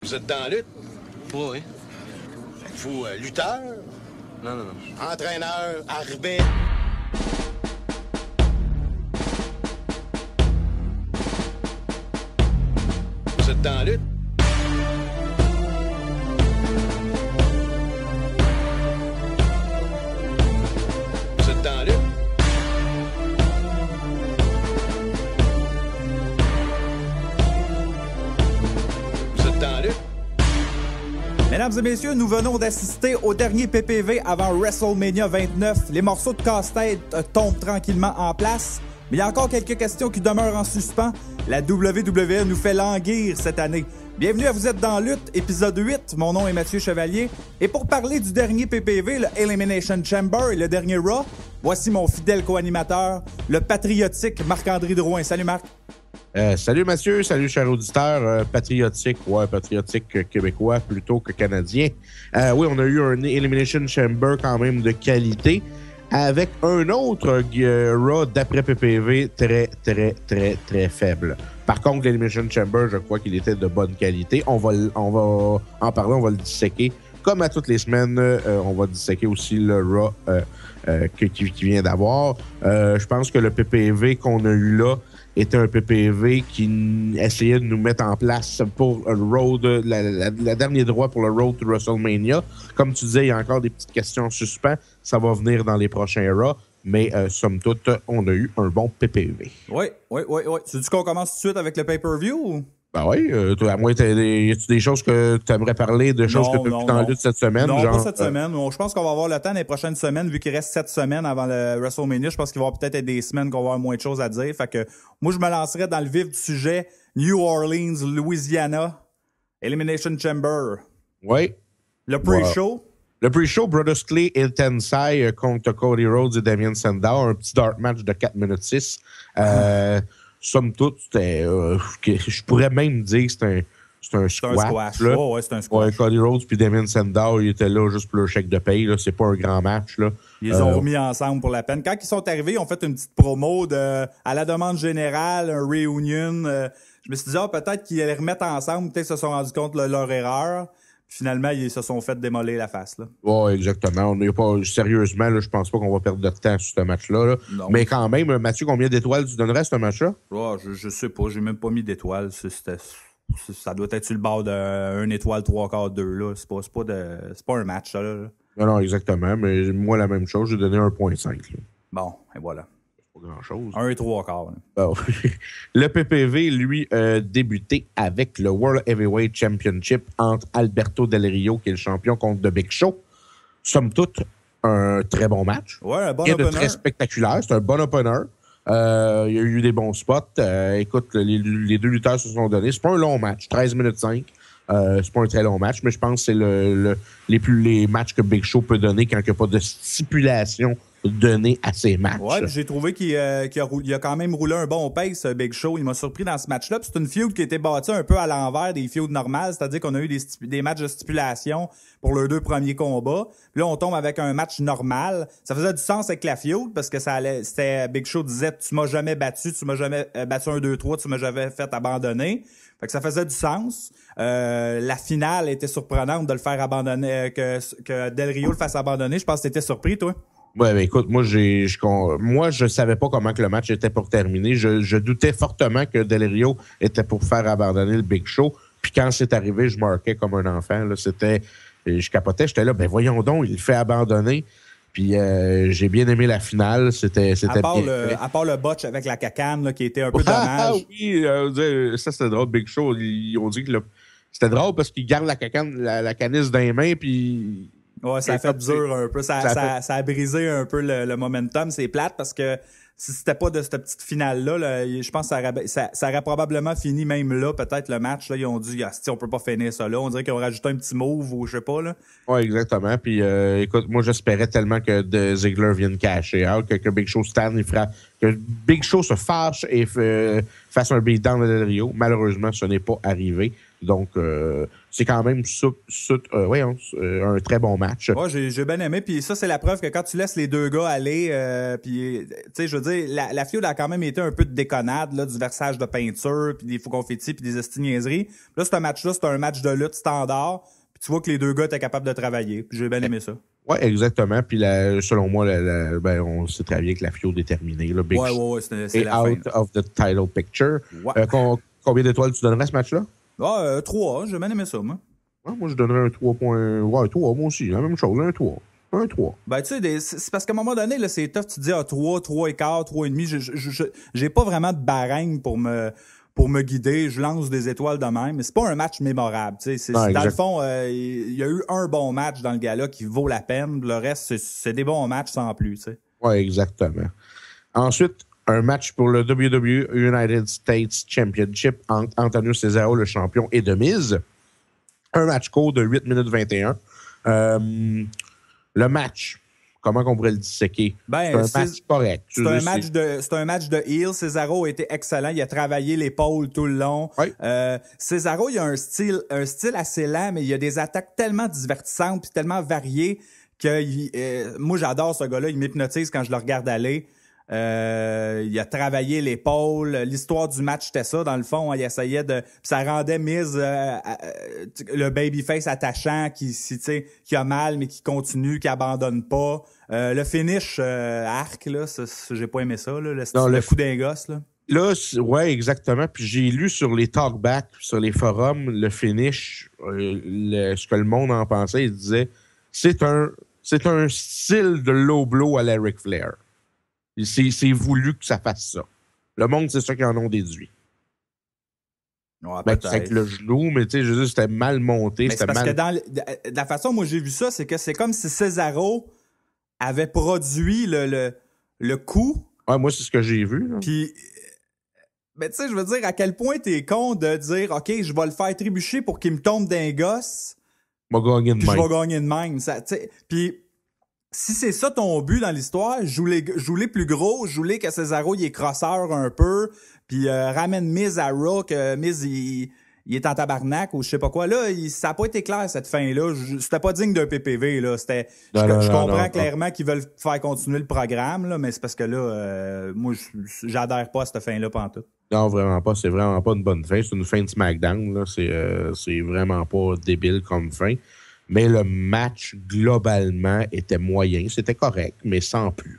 Vous êtes dans la lutte? Oui, oui. Êtes-vous lutteur? Non, non, non. Entraîneur, arbitre? Vous êtes dans la lutte? Vous êtes dans la lutte? Vous êtes dans la lutte? Mesdames et messieurs, nous venons d'assister au dernier PPV avant WrestleMania 29. Les morceaux de casse-tête tombent tranquillement en place, mais il y a encore quelques questions qui demeurent en suspens. La WWE nous fait languir cette année. Bienvenue à Vous êtes dans Lutte, épisode 8. Mon nom est Mathieu Chevalier. Et pour parler du dernier PPV, le Elimination Chamber et le dernier Raw, voici mon fidèle co-animateur, le patriotique Marc-André Drouin. Salut Marc. Salut Mathieu, salut cher auditeur, patriotique québécois plutôt que canadien. Oui, on a eu un Elimination Chamber quand même de qualité avec un autre Raw d'après PPV très faible. Par contre, l'Elimination Chamber, je crois qu'il était de bonne qualité. On va en parler, on va le disséquer. Comme à toutes les semaines, on va disséquer aussi le Raw qui vient d'avoir. Je pense que le PPV qu'on a eu là était un PPV qui essayait de nous mettre en place pour le road, la dernier droit pour le road to WrestleMania. Comme tu disais, il y a encore des petites questions en suspens. Ça va venir dans les prochains Raw. Mais somme toute, on a eu un bon PPV. Oui. Tu dis qu'on commence tout de suite avec le pay-per-view ou? Ben oui, à moins, y a-tu des choses que tu aimerais parler, de choses que tu as vues dans la lutte cette semaine? Non, genre, pas cette semaine. Je pense qu'on va avoir le temps les prochaines semaines, vu qu'il reste 7 semaines avant le WrestleMania. Je pense qu'il va y avoir peut-être des semaines qu'on va avoir moins de choses à dire. Fait que moi, je me lancerais dans le vif du sujet. New Orleans, Louisiana, Elimination Chamber. Oui. Le pre-show. Wow. Le pre-show, Brodus Clay et Tensai contre Cody Rhodes et Damien Sandow. Un petit dark match de 4 minutes 6. Somme toute, je pourrais même dire que c'est un squash. Là. Oh, ouais, c'est un squash. Ouais, Cody Rhodes puis Damien Sandow, ils étaient là juste pour leur chèque de paye. Là. C'est pas un grand match. Là. Ils ont remis ensemble pour la peine. Quand ils sont arrivés, ils ont fait une petite promo à la demande générale, un reunion. Je me suis dit, peut-être qu'ils allaient remettre ensemble. Peut-être qu'ils se sont rendus compte de leur erreur. Finalement, ils se sont fait démolir la face. Oui, exactement. Sérieusement, là, je pense pas qu'on va perdre de temps sur ce match-là. Là. Mais quand même, Mathieu, combien d'étoiles tu donnerais à ce match-là? Oh, je sais pas. J'ai même pas mis d'étoiles. Ça doit être sur le bord de 1 étoile, 3/4, 2. Là. C'est pas un match, ça. Là. Non, exactement. Mais moi, la même chose. J'ai donné 1.5. Là. Bon, et voilà. Pas grand-chose. 1 et 3/4. Bon. Le PPV, lui, débuté avec le World Heavyweight Championship entre Alberto Del Rio, qui est le champion, contre The Big Show. Somme toute, un très bon match. Ouais, un bon opener. Très spectaculaire. C'est un bon opener. Il y a eu des bons spots. Écoute, les deux lutteurs se sont donnés. C'est pas un long match, 13 minutes 5. C'est pas un très long match, mais je pense que c'est les matchs que Big Show peut donner quand il n'y a pas de stipulation donnée à ses matchs. Ouais, j'ai trouvé qu'il a quand même roulé un bon pace, Big Show. Il m'a surpris dans ce match-là. Puis c'est une feud qui était bâtie un peu à l'envers des feuds normales, c'est-à-dire qu'on a eu des matchs de stipulation pour leurs 2 premiers combats. Puis là, on tombe avec un match normal. Ça faisait du sens avec la feud parce que c'était Big Show disait « Tu m'as jamais battu, tu m'as jamais battu 1, 2, 3, tu m'as jamais fait abandonner ». Fait que ça faisait du sens. La finale était surprenante de le faire abandonner, que Del Rio le fasse abandonner. Je pense que t'étais surpris, toi. Ouais, ben écoute, moi je savais pas comment que le match était pour terminer. Je doutais fortement que Del Rio était pour faire abandonner le Big Show. Puis quand c'est arrivé, je marquais comme un enfant. Là, je capotais, j'étais là, ben voyons donc, il le fait abandonner. Puis j'ai bien aimé la finale. C'était à part le botch avec la cacane là, qui était un peu dommage. Oui, ça c'était drôle, Big Show. Ils ont dit que c'était drôle parce qu'il garde la cacane, la canisse dans les mains, puis... Ouais, ça a fait dur un peu. Ça a brisé un peu le momentum. C'est plate parce que si c'était pas de cette petite finale-là, je pense que ça aurait probablement fini même là, peut-être le match. Là, ils ont dit, on peut pas finir ça là. On dirait qu'ils ont rajouté un petit move ou je sais pas. Là. Ouais, exactement. Puis écoute, moi j'espérais tellement que Ziggler vienne cacher out, que Big Show que Big Show se fâche et fasse un beatdown de Del Rio. Malheureusement, ce n'est pas arrivé. Donc, c'est quand même un très bon match. Ouais, j'ai bien aimé. Puis ça, c'est la preuve que quand tu laisses les deux gars aller, puis, tu sais, je veux dire, la feud a quand même été un peu de déconnade, là, du versage de peinture, puis des faux confettis, puis des estiniaiseries. Là, c'est un match de lutte standard. Puis tu vois que les deux gars étaient capables de travailler. Puis j'ai bien aimé ça. Oui, exactement. Puis selon moi, on sait très bien que la feud est terminée. Là. Big ouais, c'est la fin. Out of the title picture. Ouais. Combien d'étoiles tu donnerais à ce match-là? 3, j'ai bien aimé ça, moi. Ouais, moi, je donnerais un 3. Ouais, 3, moi aussi. La même chose, un 3. Un 3. Ben, tu sais, c'est parce qu'à un moment donné, là, c'est tough. Tu te dis, 3 et quart, 3 et demi. J'ai pas vraiment de barème pour me guider. Je lance des étoiles de même. Mais c'est pas un match mémorable. Tu sais, dans le fond, il y a eu un bon match dans le gala qui vaut la peine. Le reste, c'est des bons matchs sans plus, tu sais. Oui, exactement. Ensuite, un match pour le WWE United States Championship entre Antonio Cesaro, le champion, et The Miz. Un match court de 8 minutes 21. Le match, comment on pourrait le disséquer? Ben, c'est un match correct. C'est un match de heel. Cesaro a été excellent. Il a travaillé l'épaule tout le long. Oui. Cesaro, il a un style assez lent, mais il a des attaques tellement divertissantes puis tellement variées que moi, j'adore ce gars-là. Il m'hypnotise quand je le regarde aller. Il a travaillé l'épaule. L'histoire du match, c'était ça, dans le fond. Il essayait de... Ça rendait Miz le babyface attachant qui a mal, mais qui continue, qui abandonne pas. Le finish arc, là, j'ai pas aimé ça, là, le coup d'un gosse, là. Là, ouais, exactement. Puis j'ai lu sur les talkbacks, sur les forums, le finish, ce que le monde en pensait. Il disait, c'est un style de low blow à la Ric Flair. C'est voulu que ça fasse ça. Le monde, c'est ça qu'ils en ont déduit. Ouais, c'est avec le genou, mais tu sais, je veux dire, c'était mal monté. Mais c'est parce que de la façon moi j'ai vu ça, c'est que c'est comme si Cesaro avait produit le coup. Ouais, moi, c'est ce que j'ai vu. Puis, ben tu sais, je veux dire, à quel point t'es con de dire, OK, je vais le faire trébucher pour qu'il me tombe d'un gosse. Je vais gagner de même. Puis, si c'est ça ton but dans l'histoire, joue-les plus gros, joue-les que Cesaro, il est crosseur un peu, puis ramène Miz à Raw, que Miz, il est en tabarnak ou je sais pas quoi. Là, ça n'a pas été clair, cette fin-là. C'était pas digne d'un PPV, là. Je comprends clairement qu'ils veulent faire continuer le programme, là, mais c'est parce que là, moi, j'adhère pas à cette fin-là pantoute. Non, vraiment pas. C'est vraiment pas une bonne fin. C'est une fin de SmackDown, là. C'est vraiment pas débile comme fin. Mais le match, globalement, était moyen. C'était correct, mais sans plus.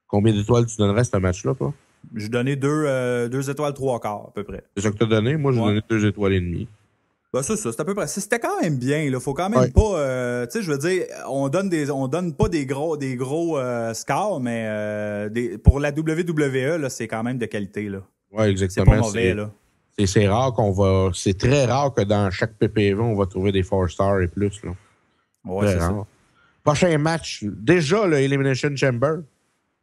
Combien d'étoiles tu donnerais à ce match-là, toi? J'ai donné 2 étoiles 3 quarts, à peu près. C'est ça que tu as donné? Moi, j'ai donné 2 étoiles et demie. Ben, c'est ça, c'est à peu près. C'était quand même bien, là. Faut quand même pas, tu sais, je veux dire, on donne pas des gros scores, mais pour la WWE, là, c'est quand même de qualité, là. Ouais, exactement. C'est pas mauvais, là. C'est rare c'est très rare que dans chaque PPV, on va trouver des 4 stars et plus, là. Ouais, c'est ça. Prochain match, déjà, le Elimination Chamber.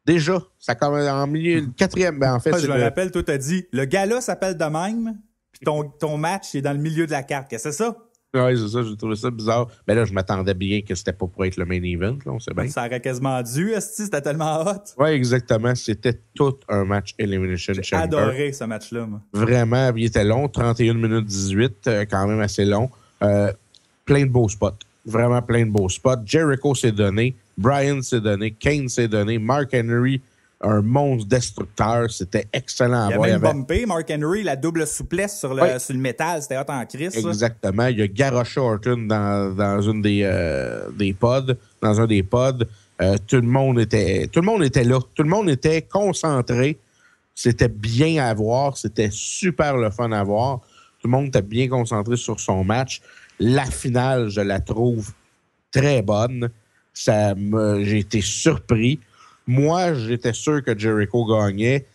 Déjà, ça commence en milieu, le 4e, ben en fait, je me rappelle, toi, t'as dit, le gala s'appelle de même, puis ton match est dans le milieu de la carte. Qu'est-ce que c'est ça? Oui, c'est ça, j'ai trouvé ça bizarre. Mais là, je m'attendais bien que c'était pas pour être le main event, là, on sait bien. Ça aurait quasiment dû, c'était tellement hot. Oui, exactement. C'était tout un match Elimination Chamber. J'ai adoré ce match-là, moi. Vraiment, il était long, 31 minutes 18, quand même assez long. Plein de beaux spots. Vraiment plein de beaux spots. Jericho s'est donné, Bryan s'est donné, Kane s'est donné, Mark Henry, un monstre destructeur. C'était excellent à voir. Il y avait bumpé, Mark Henry, la double souplesse sur le métal. C'était hot en crise. Exactement. Il a garoché Orton dans une des pods. Dans un des pods. Tout le monde était là. Tout le monde était concentré. C'était bien à voir. C'était super le fun à voir. Tout le monde était bien concentré sur son match. La finale, je la trouve très bonne. J'ai été surpris. Moi, j'étais sûr que Jericho gagnait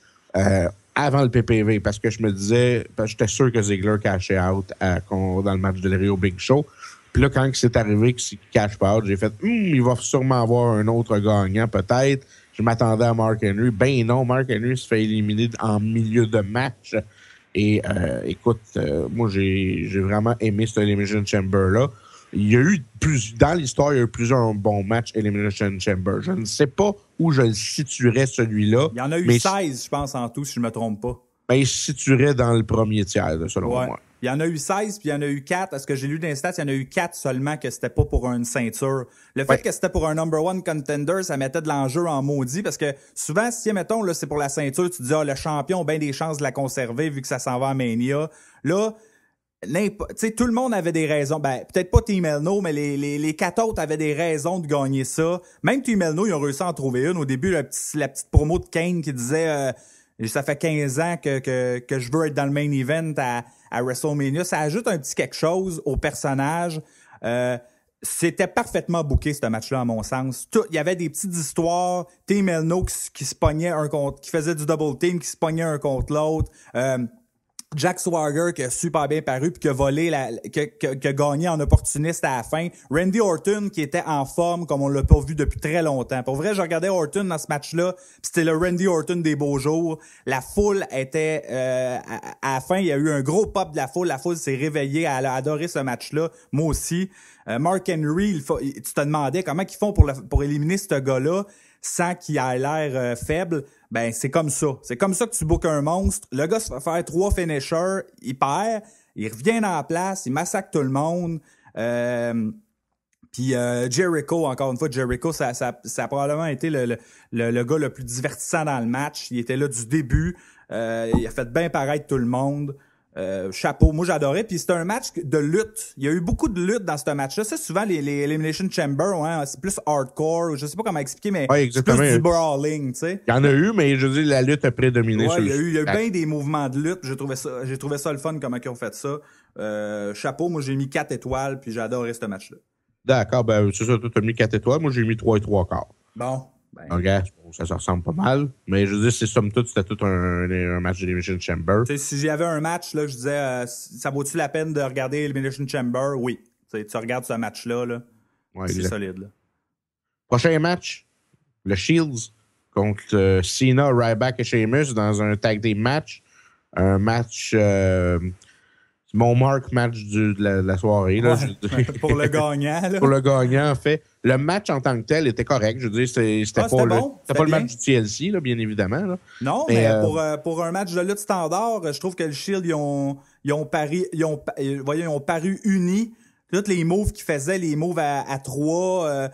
avant le PPV parce que je me disais, j'étais sûr que Ziggler cashait out dans le match de Rio Big Show. Puis là, quand c'est arrivé qu'il cash pas out, j'ai fait il va sûrement avoir un autre gagnant, peut-être. Je m'attendais à Mark Henry. Ben non, Mark Henry se fait éliminer en milieu de match. Et écoute, moi, j'ai vraiment aimé ce Elimination Chamber-là. Il y a eu dans l'histoire, il y a eu plusieurs bons matchs Elimination Chamber. Je ne sais pas où je le situerais, celui-là. Il y en a eu 16, je pense, en tout, si je ne me trompe pas. Ben, il se situerait dans le premier tiers, selon moi. Il y en a eu 16, puis il y en a eu 4. Est-ce que j'ai lu dans les stats? Il y en a eu 4 seulement que c'était pas pour une ceinture. Le fait que c'était pour un number one contender, ça mettait de l'enjeu en maudit, parce que souvent, si, mettons, là, c'est pour la ceinture, tu te dis, le champion a bien des chances de la conserver vu que ça s'en va à Mania. Là, tout le monde avait des raisons. Ben, peut-être pas Team Elno, mais les 4 autres avaient des raisons de gagner ça. Même Team Elno, ils ont réussi à en trouver une. Au début, la petite promo de Kane qui disait ça fait 15 ans que je veux être dans le main event à WrestleMania. Ça ajoute un petit quelque chose au personnage. C'était parfaitement booké, ce match-là, à mon sens. Il y avait des petites histoires. Team Elno qui se pognait qui faisait du double team, qui se pognait un contre l'autre. Jack Swagger qui a super bien paru puis qui a volé qui a gagné en opportuniste à la fin. Randy Orton qui était en forme comme on l'a pas vu depuis très longtemps. Pour vrai, je regardais Orton dans ce match-là, puis c'était le Randy Orton des beaux jours. La foule était à la fin, il y a eu un gros pop de la foule. La foule s'est réveillée, elle a adoré ce match-là. Moi aussi. Mark Henry, tu te demandais comment ils font pour éliminer ce gars-là sans qu'il ait l'air faible. Ben, c'est comme ça. C'est comme ça que tu bookes un monstre. Le gars se fait faire 3 finishers, il perd, il revient dans la place, il massacre tout le monde. Puis Jericho, encore une fois, ça a probablement été le gars le plus divertissant dans le match. Il était là du début. Il a fait bien paraître tout le monde. Chapeau, moi j'adorais. Puis c'était un match de lutte. Il y a eu beaucoup de lutte dans ce match-là. Ça, souvent, les Elimination Chamber, c'est plus hardcore. Je sais pas comment expliquer, mais c'est plus du brawling, tu sais. Il y en a eu, mais je dis la lutte a prédominé. Ouais, il y a eu bien des mouvements de lutte. J'ai trouvé ça le fun comment ils ont fait ça. Chapeau, moi j'ai mis 4 étoiles, puis j'ai adoré ce match-là. D'accord, ben c'est ça, toi t'as mis 4 étoiles. Moi j'ai mis 3 et 3/4. Bon. Regarde, ça se ressemble pas mal. Mais je veux dire, c'est somme toute, c'était tout un match d'Elimination Chamber. T'sais, si j'avais un match, là, je disais, ça vaut-tu la peine de regarder Elimination Chamber? Oui. T'sais, tu regardes ce match-là, là, ouais, c'est solide. Là. Prochain match, le Shields contre Cena, Ryback et Sheamus dans un tag team match. Un match... mon mark match de la soirée. Là, ouais, pour le gagnant. Là. Pour le gagnant, en fait. Le match en tant que tel était correct. Je veux dire, c'était pas le match du TLC, là, bien évidemment. Là. Non, mais pour un match de lutte standard, je trouve que le Shield, ils ont paru unis. Tous les moves qu'ils faisaient, les moves à 3,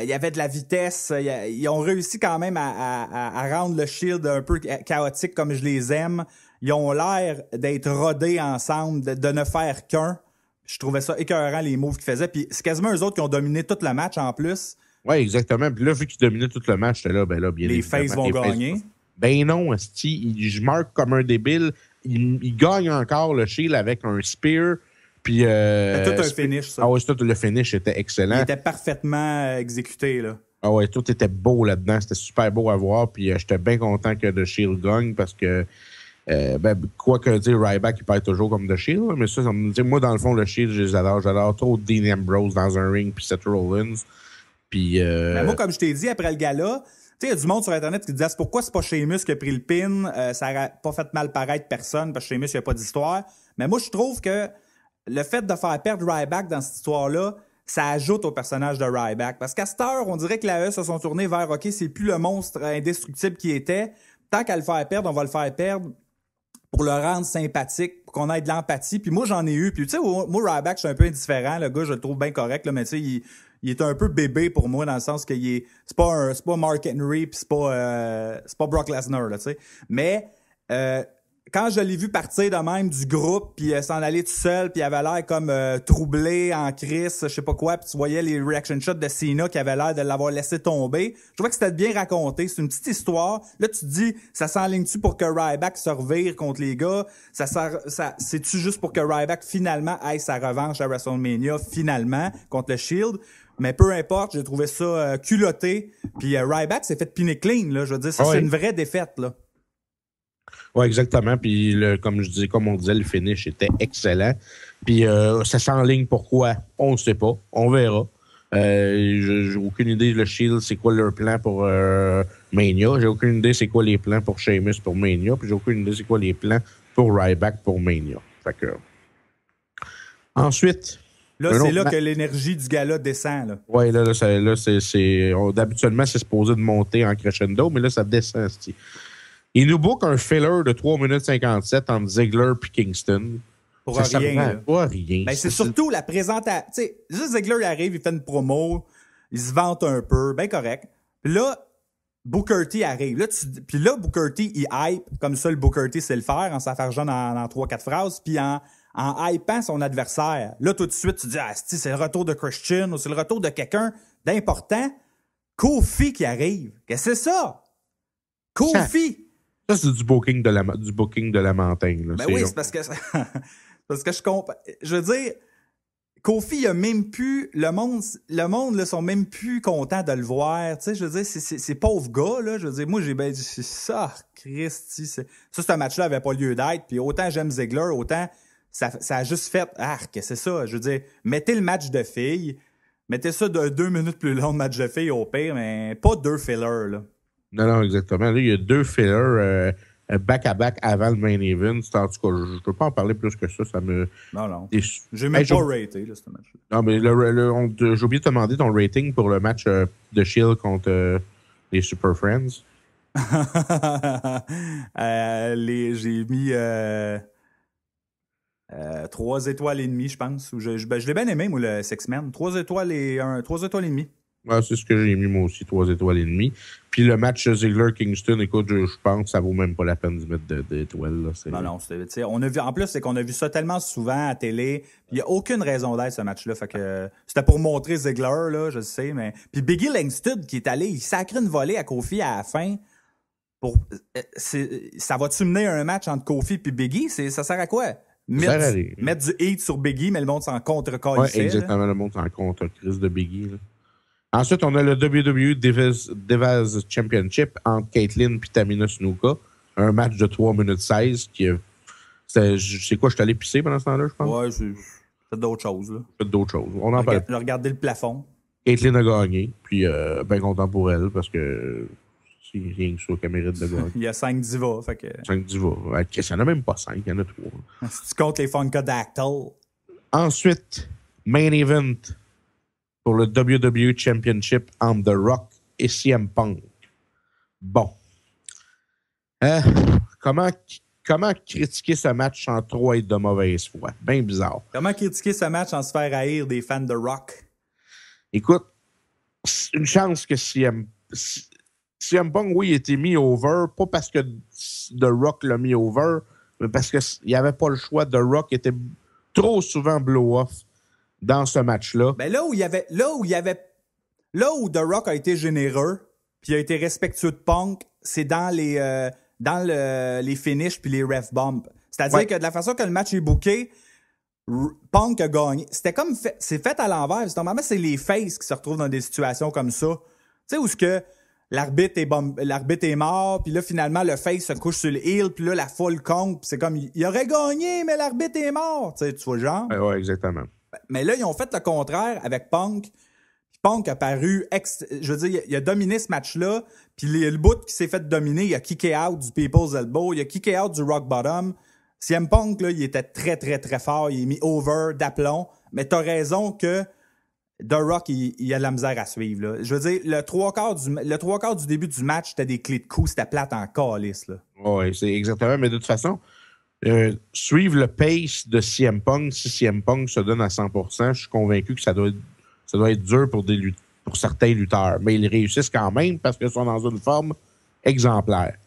il y avait de la vitesse. Ils ont réussi quand même à rendre le Shield un peu chaotique comme je les aime. Ils ont l'air d'être rodés ensemble, de ne faire qu'un. Je trouvais ça écœurant, les moves qu'ils faisaient. Puis c'est quasiment eux autres qui ont dominé tout le match en plus. Oui, exactement. Puis là, vu qu'ils dominaient tout le match, j'étais là, bien les faces vont gagner. Ben non, je marque comme un débile. Il gagne encore le Shield avec un spear. Puis, c'était tout un finish, ça. Ah ouais, tout le finish était excellent. Il était parfaitement exécuté, là. Ah ouais, tout était beau là-dedans. C'était super beau à voir. Puis j'étais bien content que The Shield gagne parce que quoi que dire, Ryback, il perd toujours comme The Shield, mais ça me dit, moi, dans le fond, le Shield, je les adore. J'adore trop Dean Ambrose dans un ring, puis Seth Rollins. Puis. Mais moi, comme je t'ai dit, après le gala, tu sais, il y a du monde sur Internet qui disait pourquoi c'est pas Sheamus qui a pris le pin, ça n'a pas fait mal paraître personne, parce que Sheamus, il n'y a pas d'histoire. Mais moi, je trouve que le fait de faire perdre Ryback dans cette histoire-là, ça ajoute au personnage de Ryback. Parce qu'à cette heure, on dirait que la E se sont tournés vers OK, c'est plus le monstre indestructible qui était. Tant qu'à le faire perdre, on va le faire perdre pour le rendre sympathique, pour qu'on ait de l'empathie. Puis moi, j'en ai eu. Puis tu sais, moi, Ryback, je suis un peu indifférent. Le gars, je le trouve bien correct, là, mais tu sais, il est un peu bébé pour moi, dans le sens que c'est pas Mark Henry, puis c'est pas Brock Lesnar, là, tu sais. Mais quand je l'ai vu partir de même du groupe, puis s'en aller tout seul, puis il avait l'air comme troublé, en crise, je sais pas quoi, puis tu voyais les reaction shots de Cena qui avait l'air de l'avoir laissé tomber. Je trouvais que c'était bien raconté, c'est une petite histoire. Là, tu te dis, ça s'enligne-tu pour que Ryback se revire contre les gars? C'est-tu juste pour que Ryback finalement aille sa revanche à WrestleMania, finalement, contre le Shield? Mais peu importe, j'ai trouvé ça culotté. Puis Ryback s'est fait piner clean, là. Je veux dire, ça, c'est une vraie défaite, là. Oui, exactement. Puis, comme on disait, le finish était excellent. Puis, ça s'enligne pourquoi? On ne sait pas. On verra. J'ai aucune idée, le Shield, c'est quoi leur plan pour Mania. J'ai aucune idée, c'est quoi les plans pour Sheamus pour Mania. Puis, j'ai aucune idée, c'est quoi les plans pour Ryback pour Mania. Fait que... Ensuite... Là, c'est là que l'énergie du gala descend. Là. Oui, habituellement, c'est supposé de monter en crescendo, mais là, ça descend. Il nous book un filler de 3 minutes 57 entre Ziggler et Kingston. Pour Ça rien. servait Là. pas à rien. Ben, c'est surtout la présentation. Tu sais, juste Ziggler il arrive, il fait une promo, il se vante un peu, ben correct. Puis là, Booker T arrive. Puis là, Booker T, il hype, comme ça, le Booker T sait le faire, en s'affargeant en 3-4 phrases, puis en hypant son adversaire. Là, tout de suite, tu dis, ah, c'est le retour de Christian, ou c'est le retour de quelqu'un d'important. Kofi qui arrive. Qu'est-ce que c'est ça? Kofi! Ça, c'est du booking de la montagne. Là. Ben oui, c'est parce que... parce que je comprends. Je veux dire... Kofi, il a même plus... Le monde là, sont même plus contents de le voir. Tu sais, je veux dire, c'est pauvre gars, là. Je veux dire, moi, j'ai bien dit, ça, Christy. Ce match-là avait pas lieu d'être. Puis autant j'aime Ziggler, autant ça a juste fait... Ah, qu'est-ce que c'est ça? Je veux dire, mettez le match de filles. Mettez ça de 2 minutes plus long, le match de filles, au pire, mais pas 2 fillers, là. Non, exactement. Là, il y a 2 fillers back-à-back avant le main event. En tout cas, je ne peux pas en parler plus que ça. Ça me... Non. J'ai même pas raté, là, ce match-là. Non, mais j'ai oublié de te demander ton rating pour le match de Shield contre les Super Friends. J'ai mis 3 étoiles et demie, je pense. Je l'ai bien aimé, moi, le Six-Man. 3 étoiles et demie. Ouais, c'est ce que j'ai mis, moi aussi, 3 étoiles et demie. Puis le match Ziggler-Kingston, écoute, je pense que ça vaut même pas la peine d'y mettre d'étoiles. Non, on a vu, en plus, c'est qu'on a vu ça tellement souvent à télé. Il n'y a aucune raison d'être, ce match-là. Fait que c'était pour montrer Ziggler, là, je sais, mais... Puis Biggie Langston, qui est allé, il sacre une volée à Kofi à la fin. Ça va-tu mener à un match entre Kofi et Biggie? Ça sert à quoi? Mettre du hate sur Biggie, mais le monde s'en contre-call. Oui, exactement, le monde s'en contre-crise de Biggie, là. Ensuite, on a le WWE Divas Championship entre Caitlyn et Tamina Snuka. Un match de 3 minutes 16 qui c'est quoi, je suis allé pisser pendant ce temps-là, je pense? Ouais, j'ai fait d'autres choses, là. On en parle. J'ai regardé le plafond. Caitlyn a gagné, puis bien content pour elle, parce que c'est rien que ça qu'elle mérite de gagner. Il y a 5 divas, fait que... 5 divas. Il n'y en a même pas 5, il y en a 3. Si tu comptes les Funkadactyl. Ensuite, main event pour le WWE Championship entre The Rock et CM Punk. Bon. Comment critiquer ce match sans trop être de mauvaise foi? Bien bizarre. Comment critiquer ce match sans se faire haïr des fans de Rock? Écoute, c'est une chance que CM Punk, oui, a été mis over, pas parce que The Rock l'a mis over, mais parce qu'il n'y avait pas le choix. The Rock était trop souvent blow-off dans ce match-là. Ben là où The Rock a été généreux, puis a été respectueux de Punk, c'est dans les finishes puis les ref bumps. C'est-à-dire que de la façon que le match est booké, Punk a gagné. C'est fait à l'envers. Normalement, c'est les faces qui se retrouvent dans des situations comme ça. Tu sais, où ce que l'arbitre est mort, puis là, finalement, le face se couche sur le heel, puis là, la foule compte, puis c'est comme, il aurait gagné, mais l'arbitre est mort. Tu sais, tu vois le genre? Ouais, exactement. Mais là, ils ont fait le contraire avec Punk. Punk a paru... je veux dire, il a dominé ce match-là, puis le bout qui s'est fait dominer, il a kické out du People's Elbow, il a kické out du Rock Bottom. CM Punk, là, il était très, très, très fort. Il est mis over d'aplomb. Mais t'as raison que The Rock, il a de la misère à suivre. Là. Je veux dire, le trois quarts du début du match, c'était des clés de coups, c'était plate en calice. Oui, c'est exactement. Mais de toute façon, suivre le pace de CM Punk, si CM Punk se donne à 100%, je suis convaincu que ça doit être dur pour certains lutteurs. Mais ils réussissent quand même parce qu'ils sont dans une forme exemplaire.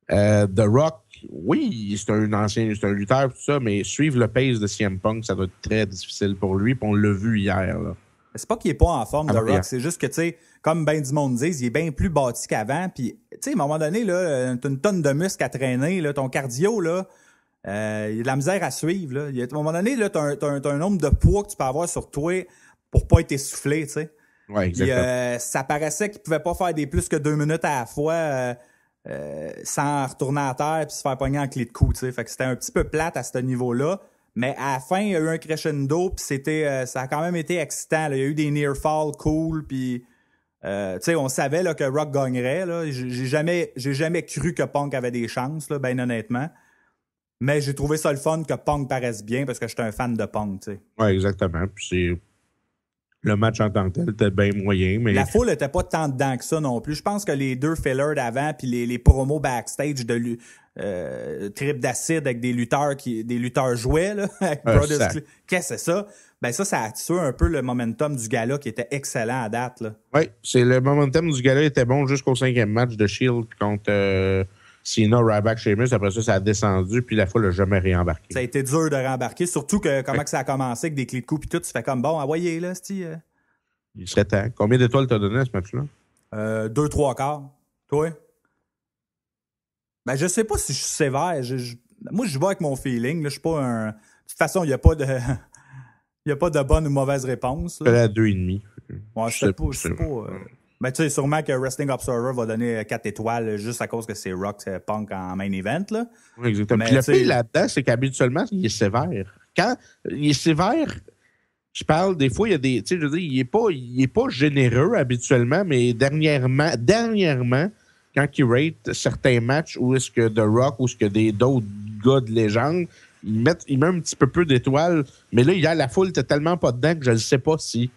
The Rock, oui, c'est un lutteur, tout ça, mais suivre le pace de CM Punk, ça doit être très difficile pour lui, puis on l'a vu hier. Là. C'est pas qu'il est pas en forme, The Rock, c'est juste que, tu sais, comme ben du monde dit, il est bien plus bâti qu'avant, puis, tu sais, à un moment donné, là, t'as une tonne de muscles à traîner, là, ton cardio, là, il y a de la misère à suivre, là. À un moment donné, là, t'as un nombre de poids que tu peux avoir sur toi pour pas être essoufflé, tu sais. Ouais, exactement. Puis, ça paraissait qu'il pouvait pas faire des plus que 2 minutes à la fois, sans retourner à terre puis se faire pogner en clé de cou, tu sais. Fait que c'était un petit peu plate à ce niveau-là. Mais à la fin, il y a eu un crescendo puis ça a quand même été excitant. Là. Il y a eu des near fall cool puis tu sais, on savait là, que Rock gagnerait. Là. J'ai jamais cru que Punk avait des chances, là, ben honnêtement. Mais j'ai trouvé ça le fun que Punk paraisse bien parce que j'étais un fan de Punk, tu sais. Ouais, exactement. Puis Le match en tant que tel était bien moyen, mais... La foule était pas tant dedans que ça non plus. Je pense que les 2 fillers d'avant puis les promos backstage de trip d'acide avec des lutteurs jouets, là, avec Brothers qu'est-ce que c'est ça? Ben ça a tué un peu le momentum du gala qui était excellent à date, là. Oui, le momentum du gala était bon jusqu'au 5e match de Shield contre Cena, Ryback, Sheamus. Après ça a descendu, puis la foule n'a jamais réembarqué. Ça a été dur de réembarquer, surtout que comment que ça a commencé avec des clés de coupe et tout, tu fais comme bon, envoyez là, c'ti. Il serait temps. Combien d'étoiles t'as donné à ce match-là? 2, 3 quarts. Toi? Ben, je sais pas si je suis sévère. Moi, je vais avec mon feeling. Je suis pas un. De toute façon, il n'y a pas de. Il n'y a pas de bonne ou mauvaise réponse. Je suis à 2,5. Ouais, je sais pas. Mais tu sais, sûrement que Wrestling Observer va donner 4 étoiles juste à cause que c'est Rock Punk en main event. Là. Oui, exactement. Puis le pire là-dedans, c'est qu'habituellement, il est sévère. Quand il est sévère, je parle, des fois, il y a des. Tu sais, je veux dire, il est pas généreux habituellement, mais dernièrement, quand il rate certains matchs où est-ce que The Rock ou est-ce que d'autres gars de légende, il met un petit peu d'étoiles. Mais là, hier, la foule était tellement pas dedans que je ne sais pas si.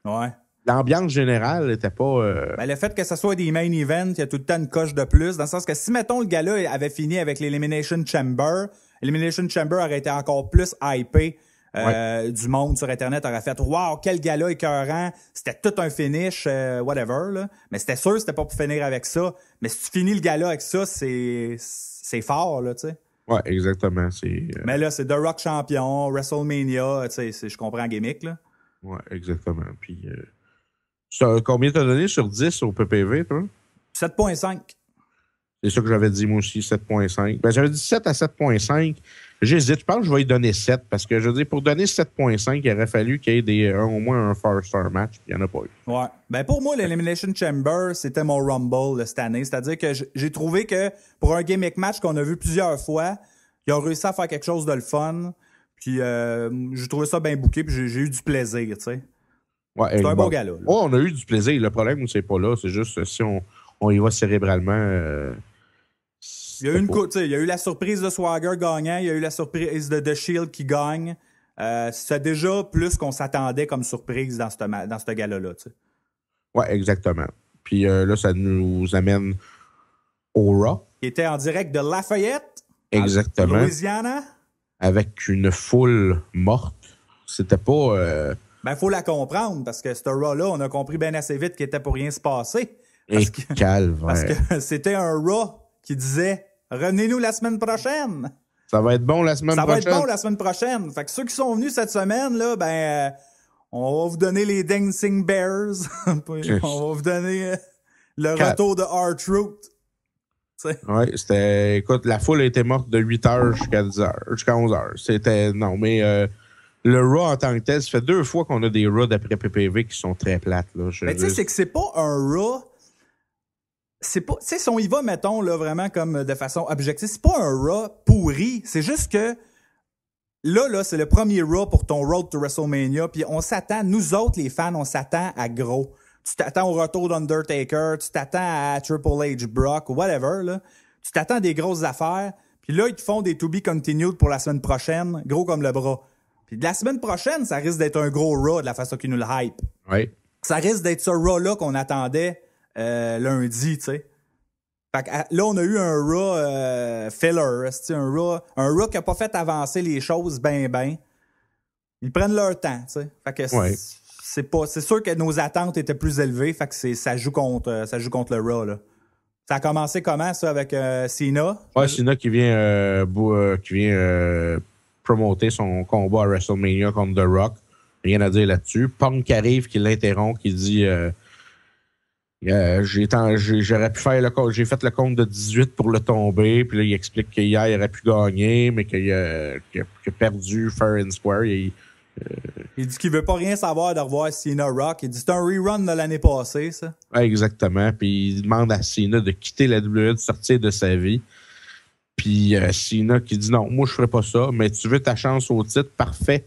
Ouais. L'ambiance générale n'était pas. Ben, le fait que ce soit des main events, il y a tout le temps une coche de plus, dans le sens que si, mettons, le gars-là avait fini avec l'Elimination Chamber aurait été encore plus hypé. Du monde sur Internet aurait fait « Wow, quel gars-là écœurant! » C'était tout un finish, whatever. Là. Mais c'était sûr que c'était pas pour finir avec ça. Mais si tu finis le gars-là avec ça, c'est fort, là, tu sais. Ouais, exactement. Mais là, c'est The Rock champion, WrestleMania, tu sais, je comprends la gimmick, là. Ouais, exactement. Puis, combien t'as donné sur 10 au PPV, toi? 7.5. C'est ça que j'avais dit, moi aussi, 7.5. Ben, j'avais dit 7 à 7.5. J'hésite. Je pense que je vais y donner 7 parce que, je veux dire, pour donner 7.5, il aurait fallu qu'il y ait au moins un 4-star match, puis il n'y en a pas eu. Ouais. Ben, pour moi, l'Elimination Chamber, c'était mon Rumble cette année. C'est-à-dire que j'ai trouvé que pour un gimmick match qu'on a vu plusieurs fois, ils ont réussi à faire quelque chose de le fun. Puis, j'ai trouvé ça bien booké, puis j'ai eu du plaisir, tu sais. Ouais, c'est un bon gars-là. Oh, on a eu du plaisir. Le problème, c'est pas là. C'est juste si on y va cérébralement. Il y a eu la surprise de Swagger gagnant, il y a eu la surprise de The Shield qui gagne. C'est déjà plus qu'on s'attendait comme surprise dans ce gala-là. Tu sais. Oui, exactement. Puis là, ça nous amène au Raw. Qui était en direct de Lafayette, exactement. en Louisiana. Avec une foule morte. C'était pas... Ben, faut la comprendre, parce que ce Raw-là, on a compris bien assez vite qu'il était pour rien se passer. Parce que c'était un Raw qui disait « Revenez-nous la semaine prochaine! » Ça va être bon la semaine prochaine. Ça va être bon la semaine prochaine. Fait que ceux qui sont venus cette semaine, là, ben, on va vous donner les Dancing Bears. On va vous donner le retour de R-Truth. Oui, c'était... Écoute, la foule a été morte de 8h jusqu'à 10h, jusqu'à 11h. C'était... Non, mais... le Raw en tant que tel, ça fait 2 fois qu'on a des Raw d'après PPV qui sont très plates. Là. Mais tu sais, c'est que c'est pas un Raw. C'est pas. Tu sais, si on y va, mettons, là, vraiment comme de façon objective, c'est pas un Raw pourri. C'est juste que là, c'est le premier Raw pour ton Road to WrestleMania. Puis on s'attend, nous autres, les fans, on s'attend à gros. Tu t'attends au retour d'Undertaker, tu t'attends à Triple H, Brock, ou whatever. Là. Tu t'attends à des grosses affaires. Puis là, ils te font des to be continued pour la semaine prochaine, gros comme le bras. Puis de la semaine prochaine, ça risque d'être un gros Raw de la façon qu'ils nous le hype. Oui. Ça risque d'être ce Raw-là qu'on attendait lundi, tu sais. Fait que là, on a eu un Raw filler, un Raw qui n'a pas fait avancer les choses ben. Ils prennent leur temps, tu sais. Fait que c'est sûr que nos attentes étaient plus élevées, fait que ça joue contre le Raw, là. Ça a commencé comment, ça, avec Cena? Ouais, Cena qui vient promoter son combat à WrestleMania contre The Rock. Rien à dire là-dessus. Punk arrive, qui l'interrompt, qui dit j'aurais pu faire j'ai fait le compte de 18 pour le tomber. Puis là, il explique qu'hier, il aurait pu gagner, mais qu'il a perdu fair and square. Il dit qu'il veut pas rien savoir de revoir Cena Rock. Il dit c'est un rerun de l'année passée, ça. Ouais, exactement. Puis il demande à Cena de quitter la WWE, de sortir de sa vie. Puis Cena qui dit non, moi je ferai pas ça, mais tu veux ta chance au titre, parfait.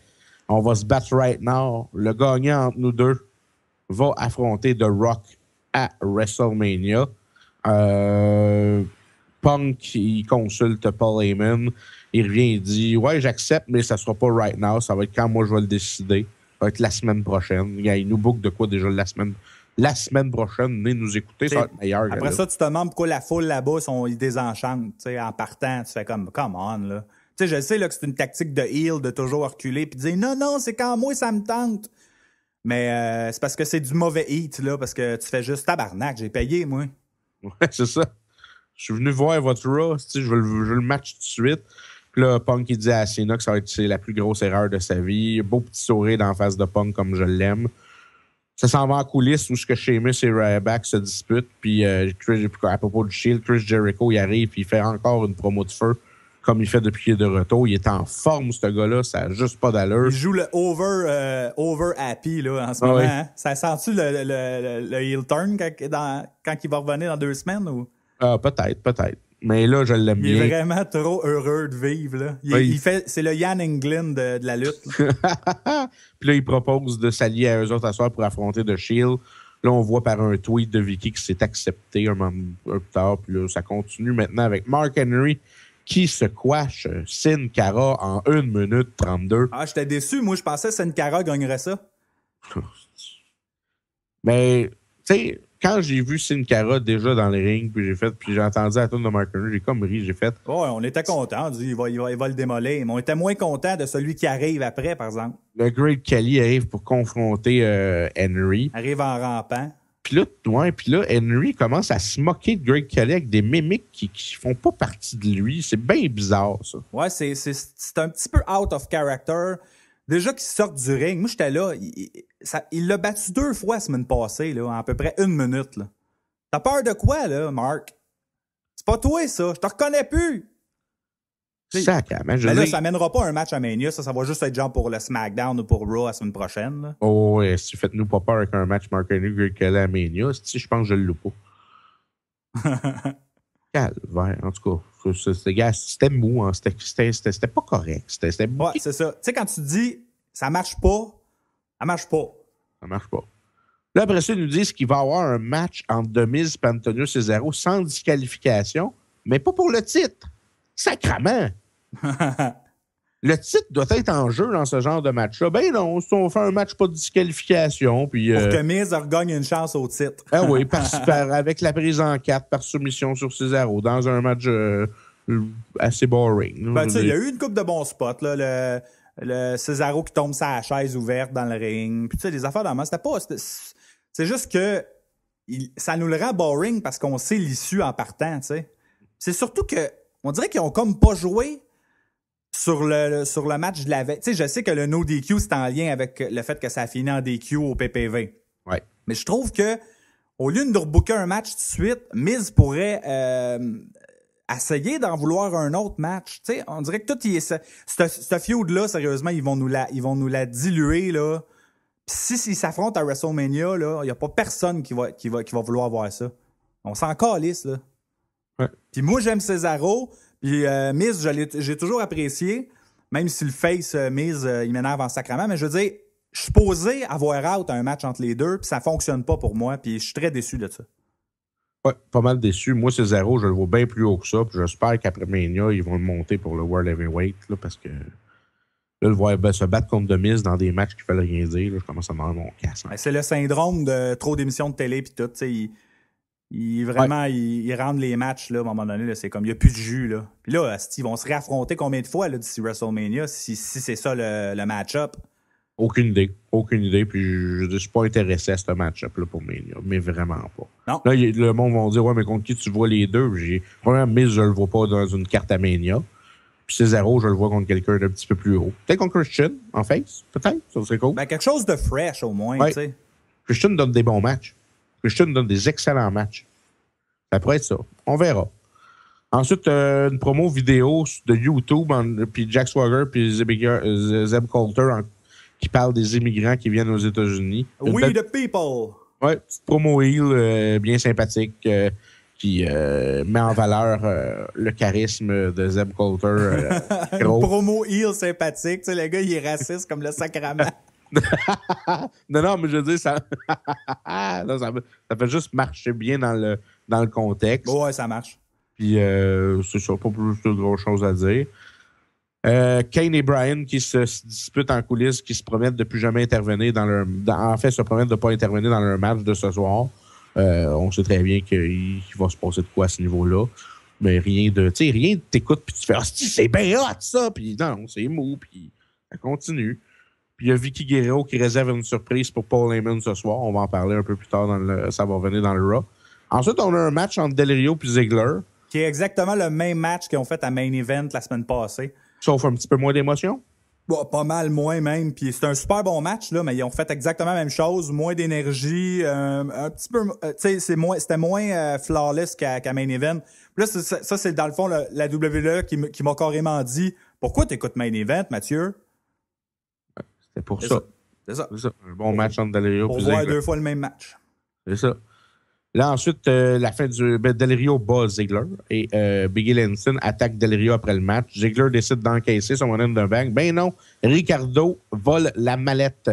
On va se battre right now. Le gagnant entre nous deux va affronter The Rock à WrestleMania. Punk, il consulte Paul Heyman. Il revient, il dit ouais, j'accepte, mais ça sera pas right now. Ça va être quand moi je vais le décider. va être la semaine prochaine. Il nous book de quoi déjà la semaine prochaine? Venez nous écouter, ça va être meilleur. Après ça, tu te demandes pourquoi la foule là-bas, ils désenchantent. En partant, tu fais comme, come on, là. Tu sais, je sais là, que c'est une tactique de heel de toujours reculer puis de dire non, c'est quand moi, ça me tente. Mais c'est parce que c'est du mauvais hit, là, parce que tu fais juste tabarnak, j'ai payé, moi. Ouais, c'est ça. Je suis venu voir votre Raw, je veux le match tout de suite. Puis là, Punk, il dit à Cena que ça va être la plus grosse erreur de sa vie. Beau petit sourire d'en face de Punk comme je l'aime. Ça s'en va en coulisses où Sheamus et Ryback se disputent. Puis à propos du Shield, Chris Jericho, il arrive et il fait encore une promo de feu comme il fait depuis qu'il est de retour. Il est en forme, ce gars-là. Ça n'a juste pas d'allure. Il joue le over happy là, en ce moment. Oui. Hein? Ça sent-tu le heel turn quand il va revenir dans 2 semaines? Ou? Peut-être. Mais là, je l'aime bien. Il est vraiment trop heureux de vivre. Là. C'est le Ian England de la lutte. Puis là, il propose de s'allier à eux autres à soir pour affronter The Shield. Là, on voit par un tweet de Vicky qui s'est accepté un peu plus tard. Puis là, ça continue maintenant avec Mark Henry qui se quash Sin Cara en 1 minute 32. Ah, j'étais déçu. Moi, je pensais que Sin Cara gagnerait ça. Mais, tu sais, quand j'ai vu Sin Cara déjà dans les rings, puis j'ai entendu la tune de Mark Henry, j'ai comme ri, j'ai fait. Ouais, on était contents. On dit il va le démolir. Mais on était moins contents de celui qui arrive après, par exemple. Le Great Khali arrive pour confronter Henry. Arrive en rampant. Puis là, Henry commence à se moquer de Great Khali avec des mimiques qui font pas partie de lui. C'est bien bizarre, ça. Ouais, c'est un petit peu out of character. Déjà qu'il sort du ring, moi, j'étais là. Il l'a battu 2 fois la semaine passée, là, en à peu près 1 minute. Là. T'as peur de quoi, là, Mark? C'est pas toi, ça. Je te reconnais plus. Sacrément. Mais là, ça mènera pas un match à Mania. Ça va juste être genre pour le SmackDown ou pour Raw la semaine prochaine. Là. Oh, ouais, si faites-nous pas peur avec un match Mark Henry, Great Khali à Mania, je pense que je le loupe pas. Calvaire, en tout cas. C'était mou, hein. C'était pas correct. C'était ouais, c'est ça. Tu sais, quand tu dis ça marche pas, ça marche pas. Ça marche pas. Là, après ça, ils nous disent qu'il va y avoir un match entre The Miz et Antonio Cesaro sans disqualification, mais pas pour le titre. Sacrement! Le titre doit être en jeu dans ce genre de match-là. Ben non, si on fait un match pas de disqualification, puis... Pour que Miz regagne une chance au titre. Ah oui, avec la prise en 4 par soumission sur Cesaro, dans un match assez boring. Ben, tu sais, il y a eu une couple de bons spots, là, le Cesaro qui tombe sa chaise ouverte dans le ring. Puis tu sais, les affaires dans le c'était pas... C'est juste que ça nous le rend boring parce qu'on sait l'issue en partant, tu sais. C'est surtout que on dirait qu'ils ont comme pas joué sur le match de la veille. Tu sais, je sais que le no DQ, c'est en lien avec le fait que ça a fini en DQ au PPV. Ouais. Mais je trouve que au lieu de rebooker un match tout de suite, Miz pourrait essayer d'en vouloir un autre match. Tu sais, on dirait que tout ce feud-là, sérieusement, ils vont nous la diluer, là. Puis s'ils s'affrontent à WrestleMania, là, il n'y a pas personne qui va vouloir voir ça. On s'en calisse, là. Ouais. Puis moi, j'aime Cesaro. Puis Miz, j'ai toujours apprécié, même si le face Miz, il m'énerve en sacrament. Mais je veux dire, je suis posé avoir out un match entre les deux, puis ça fonctionne pas pour moi. Puis je suis très déçu de ça. Ouais, pas mal déçu. Moi, Cesaro, je le vois bien plus haut que ça. Puis j'espère qu'après Mania, ils vont le monter pour le World Heavyweight, là, parce que là, le voir se battre contre The Miz dans des matchs qui ne veulent rien dire, là, je commence à me rendre mon casse. Hein. C'est le syndrome de trop d'émissions de télé puis tout. Ils rendent les matchs, là, à un moment donné, là, c'est comme il n'y a plus de jus. Là. Puis là, ils vont se réaffronter combien de fois là, d'ici WrestleMania si c'est ça le match-up? Aucune idée. Puis je ne suis pas intéressé à ce match-up là, pour Mania, mais vraiment pas. Non. Là, le monde va dire, ouais, mais contre qui tu vois les deux? Premièrement, Miz, je le vois pas dans une carte à Mania. Puis Cesaro, je le vois contre quelqu'un d'un petit peu plus haut. Peut-être contre Christian, en face, peut-être. Ça serait cool. Ben, quelque chose de fresh, au moins. Ouais. Tu sais. Christian donne des bons matchs. Christian donne des excellents matchs. Ça pourrait être ça. On verra. Ensuite, une promo vidéo de YouTube, puis Jack Swagger, puis Zeb Coulter, qui parle des immigrants qui viennent aux États-Unis. We the people! Ouais, petite promo heel bien sympathique qui met en valeur le charisme de Zeb Coulter. Une promo heel sympathique. Tu sais, le gars, il est raciste comme le sacrament. non, mais je veux dire, ça fait juste marcher bien dans le contexte. Ouais, ça marche. Puis, c'est ça, pas plus de gros choses à dire. Kane et Bryan qui se disputent en coulisses, qui se promettent de plus jamais intervenir se promettent de ne pas intervenir dans leur match de ce soir. On sait très bien qu'il va se passer de quoi à ce niveau-là. Mais rien de t'écoutes puis tu fais c'est bien hot ça, puis non, c'est mou, puis ça continue. Puis il y a Vicky Guerrero qui réserve une surprise pour Paul Heyman ce soir. On va en parler un peu plus tard, ça va revenir dans le Raw. Ensuite, on a un match entre Del Rio et Ziggler. Qui est exactement le même match qu'ils ont fait à Main Event la semaine passée. Sauf un petit peu moins d'émotion. Bon, pas mal moins même. Puis c'est un super bon match, là, mais ils ont fait exactement la même chose. Moins d'énergie, un petit peu... tu sais, c'était moins flawless qu'à Main Event. Puis là, ça, c'est dans le fond la WWE qui m'a carrément dit « Pourquoi t'écoutes Main Event, Mathieu? » C'était pour ça. C'est ça. Un bon match entre Del Rio et Ziggler. Pour voir 2 fois le même match. C'est ça. Là, ensuite, la fin du Del Rio bat Ziggler et Biggie Langston attaque Del Rio après le match. Ziggler décide d'encaisser son Money in the Bank. Ben non, Ricardo vole la mallette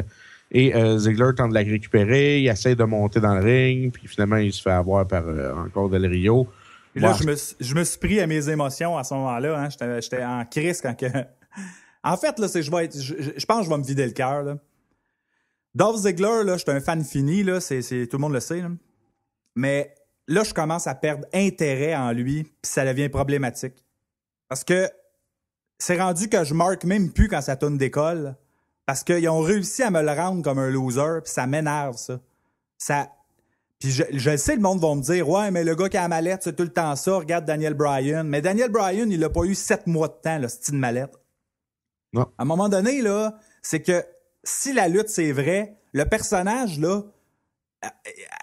et Ziggler tente de la récupérer. Il essaie de monter dans le ring, puis finalement, il se fait avoir par encore Del Rio. Puis là, je me suis pris à mes émotions à ce moment-là. Hein. J'étais en crise quand que... En fait, là, je pense que je vais me vider le cœur. Là. Dolph Ziggler, là, j'étais un fan fini, là, tout le monde le sait. Là. Mais là, je commence à perdre intérêt en lui, puis ça devient problématique. Parce que c'est rendu que je marque même plus quand ça tourne d'école. Parce qu'ils ont réussi à me le rendre comme un loser, puis ça m'énerve, ça. Puis je sais, le monde va me dire « Ouais, mais le gars qui a la mallette, c'est tout le temps ça. Regarde Daniel Bryan. » Mais Daniel Bryan, il a pas eu 7 mois de temps, là, cette petite mallette. Non. À un moment donné, là, c'est que si la lutte, c'est vrai, le personnage, là,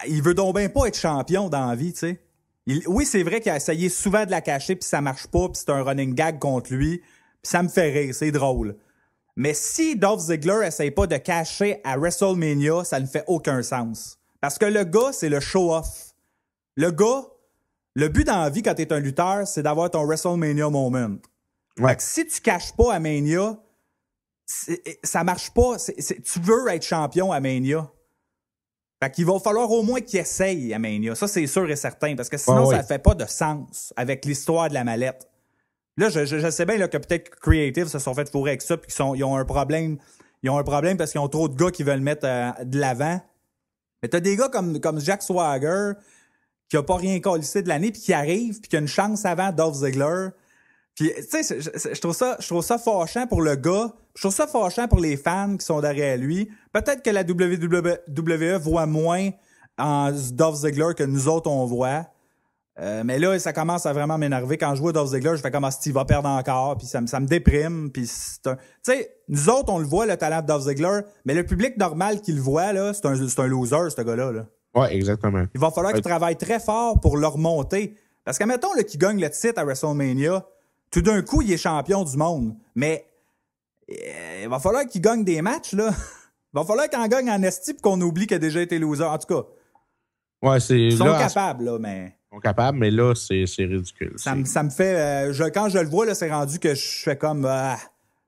il veut donc bien pas être champion dans la vie, tu sais. Oui, c'est vrai qu'il a essayé souvent de la cacher, puis ça marche pas, puis c'est un running gag contre lui, puis ça me fait rire, c'est drôle. Mais si Dolph Ziggler essaye pas de cacher à WrestleMania, ça ne fait aucun sens. Parce que le gars, c'est le show-off. Le gars, le but dans la vie quand t'es un lutteur, c'est d'avoir ton WrestleMania moment. Ouais. Fait que si tu caches pas à Mania, ça marche pas. Tu veux être champion à Mania. Fait qu'il va falloir au moins qu'il essaye à Mania. Ça, c'est sûr et certain. Parce que sinon, ça fait pas de sens avec l'histoire de la mallette. Là, je sais bien là, que peut-être Creative se sont fait fourrer avec ça puis ils ont un problème. Ils ont un problème parce qu'ils ont trop de gars qui veulent mettre de l'avant. Mais t'as des gars comme Jack Swagger qui a pas rien calissé de l'année puis qui arrive puis qui a une chance avant Dolph Ziggler. Puis, tu sais, je trouve ça fâchant pour le gars. Je trouve ça fâchant pour les fans qui sont derrière lui. Peut-être que la WWE voit moins en Dolph Ziggler que nous autres, on voit. Mais là, ça commence à vraiment m'énerver. Quand je vois Dolph Ziggler, je fais comme Steve va perdre encore. Puis ça me déprime. Puis tu sais, nous autres, on le voit, le talent de Dolph Ziggler. Mais le public normal qui le voit, là, c'est un loser, ce gars-là. Là. Ouais, exactement. Il va falloir qu'il travaille très fort pour le remonter. Parce que, mettons, qu'il gagne le titre à WrestleMania, tout d'un coup, il est champion du monde. Mais il va falloir qu'il gagne des matchs, là. Il va falloir qu'il en gagne en esti pour qu'on oublie qu'il a déjà été loser. En tout cas, ouais, ils sont capables, là, mais... Ils sont capables, mais là, c'est ridicule. Ça me fait... quand je le vois, là, c'est rendu que je fais comme...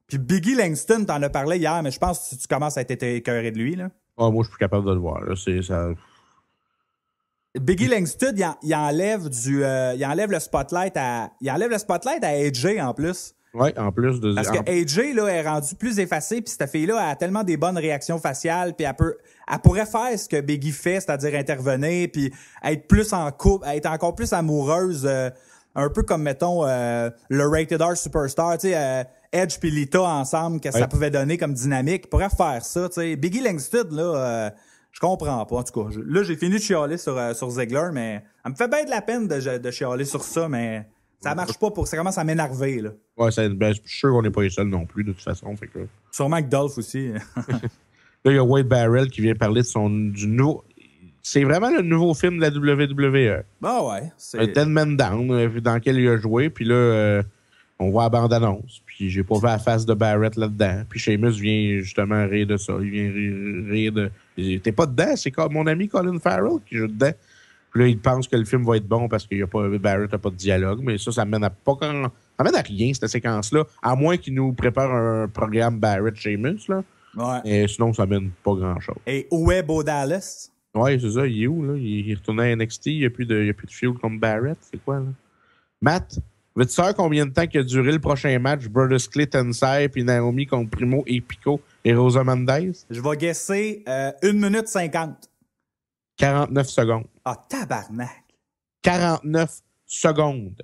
Puis Biggie Langston, t'en as parlé hier, mais je pense que tu commences à être écœuré de lui, là. Ah, moi, je suis plus capable de le voir, là. Ça... Biggie Langston, il enlève le spotlight à AJ en plus. Oui, en plus de... Parce que AJ là, est rendu plus effacé, puis cette fille-là a tellement des bonnes réactions faciales, puis elle pourrait faire ce que Biggie fait, c'est-à-dire intervenir, puis être plus en couple, être encore plus amoureuse, un peu comme, mettons, le Rated R Superstar, tu sais, Edge puis Lita ensemble, qu'est-ce que ça pouvait donner comme dynamique. Il pourrait faire ça, tu sais. Biggie Langston, là... je comprends pas, en tout cas. Là, j'ai fini de chialer sur Ziggler, mais ça me fait bien de la peine de chialer sur ça, mais ça marche pas ça commence à m'énerver, là. Ouais, je suis sûr qu'on n'est pas les seuls non plus, de toute façon. Fait que... Sûrement que Dolph aussi. Là, il y a Wade Barrel qui vient parler du nouveau... C'est vraiment le nouveau film de la WWE. Ah ouais. Dead Man Down, dans lequel il a joué, puis là, on voit la bande-annonce, puis j'ai pas vu la face de Barrett là-dedans. Puis Sheamus vient justement rire de ça. Il vient rire de... T'es pas dedans, c'est comme mon ami Colin Farrell qui joue dedans. Puis là, il pense que le film va être bon parce que Barrett n'a pas de dialogue, mais ça mène à pas ça mène à rien, cette séquence-là, à moins qu'il nous prépare un programme Barrett-Sheamus, là. Ouais. Et sinon, ça mène pas grand-chose. Et où est Bo Dallas? Ouais, c'est ça, il est où, là? Il est retourné à NXT, il n'y a plus de feud comme Barrett, c'est quoi, là? Matt? Veux-tu savoir combien de temps a duré le prochain match? Brodus Clay, Tensai, puis Naomi contre Primo et Pico et Rosa Mendez? Je vais guesser 1 minute 50. 49 secondes. Ah, tabarnak. 49 secondes.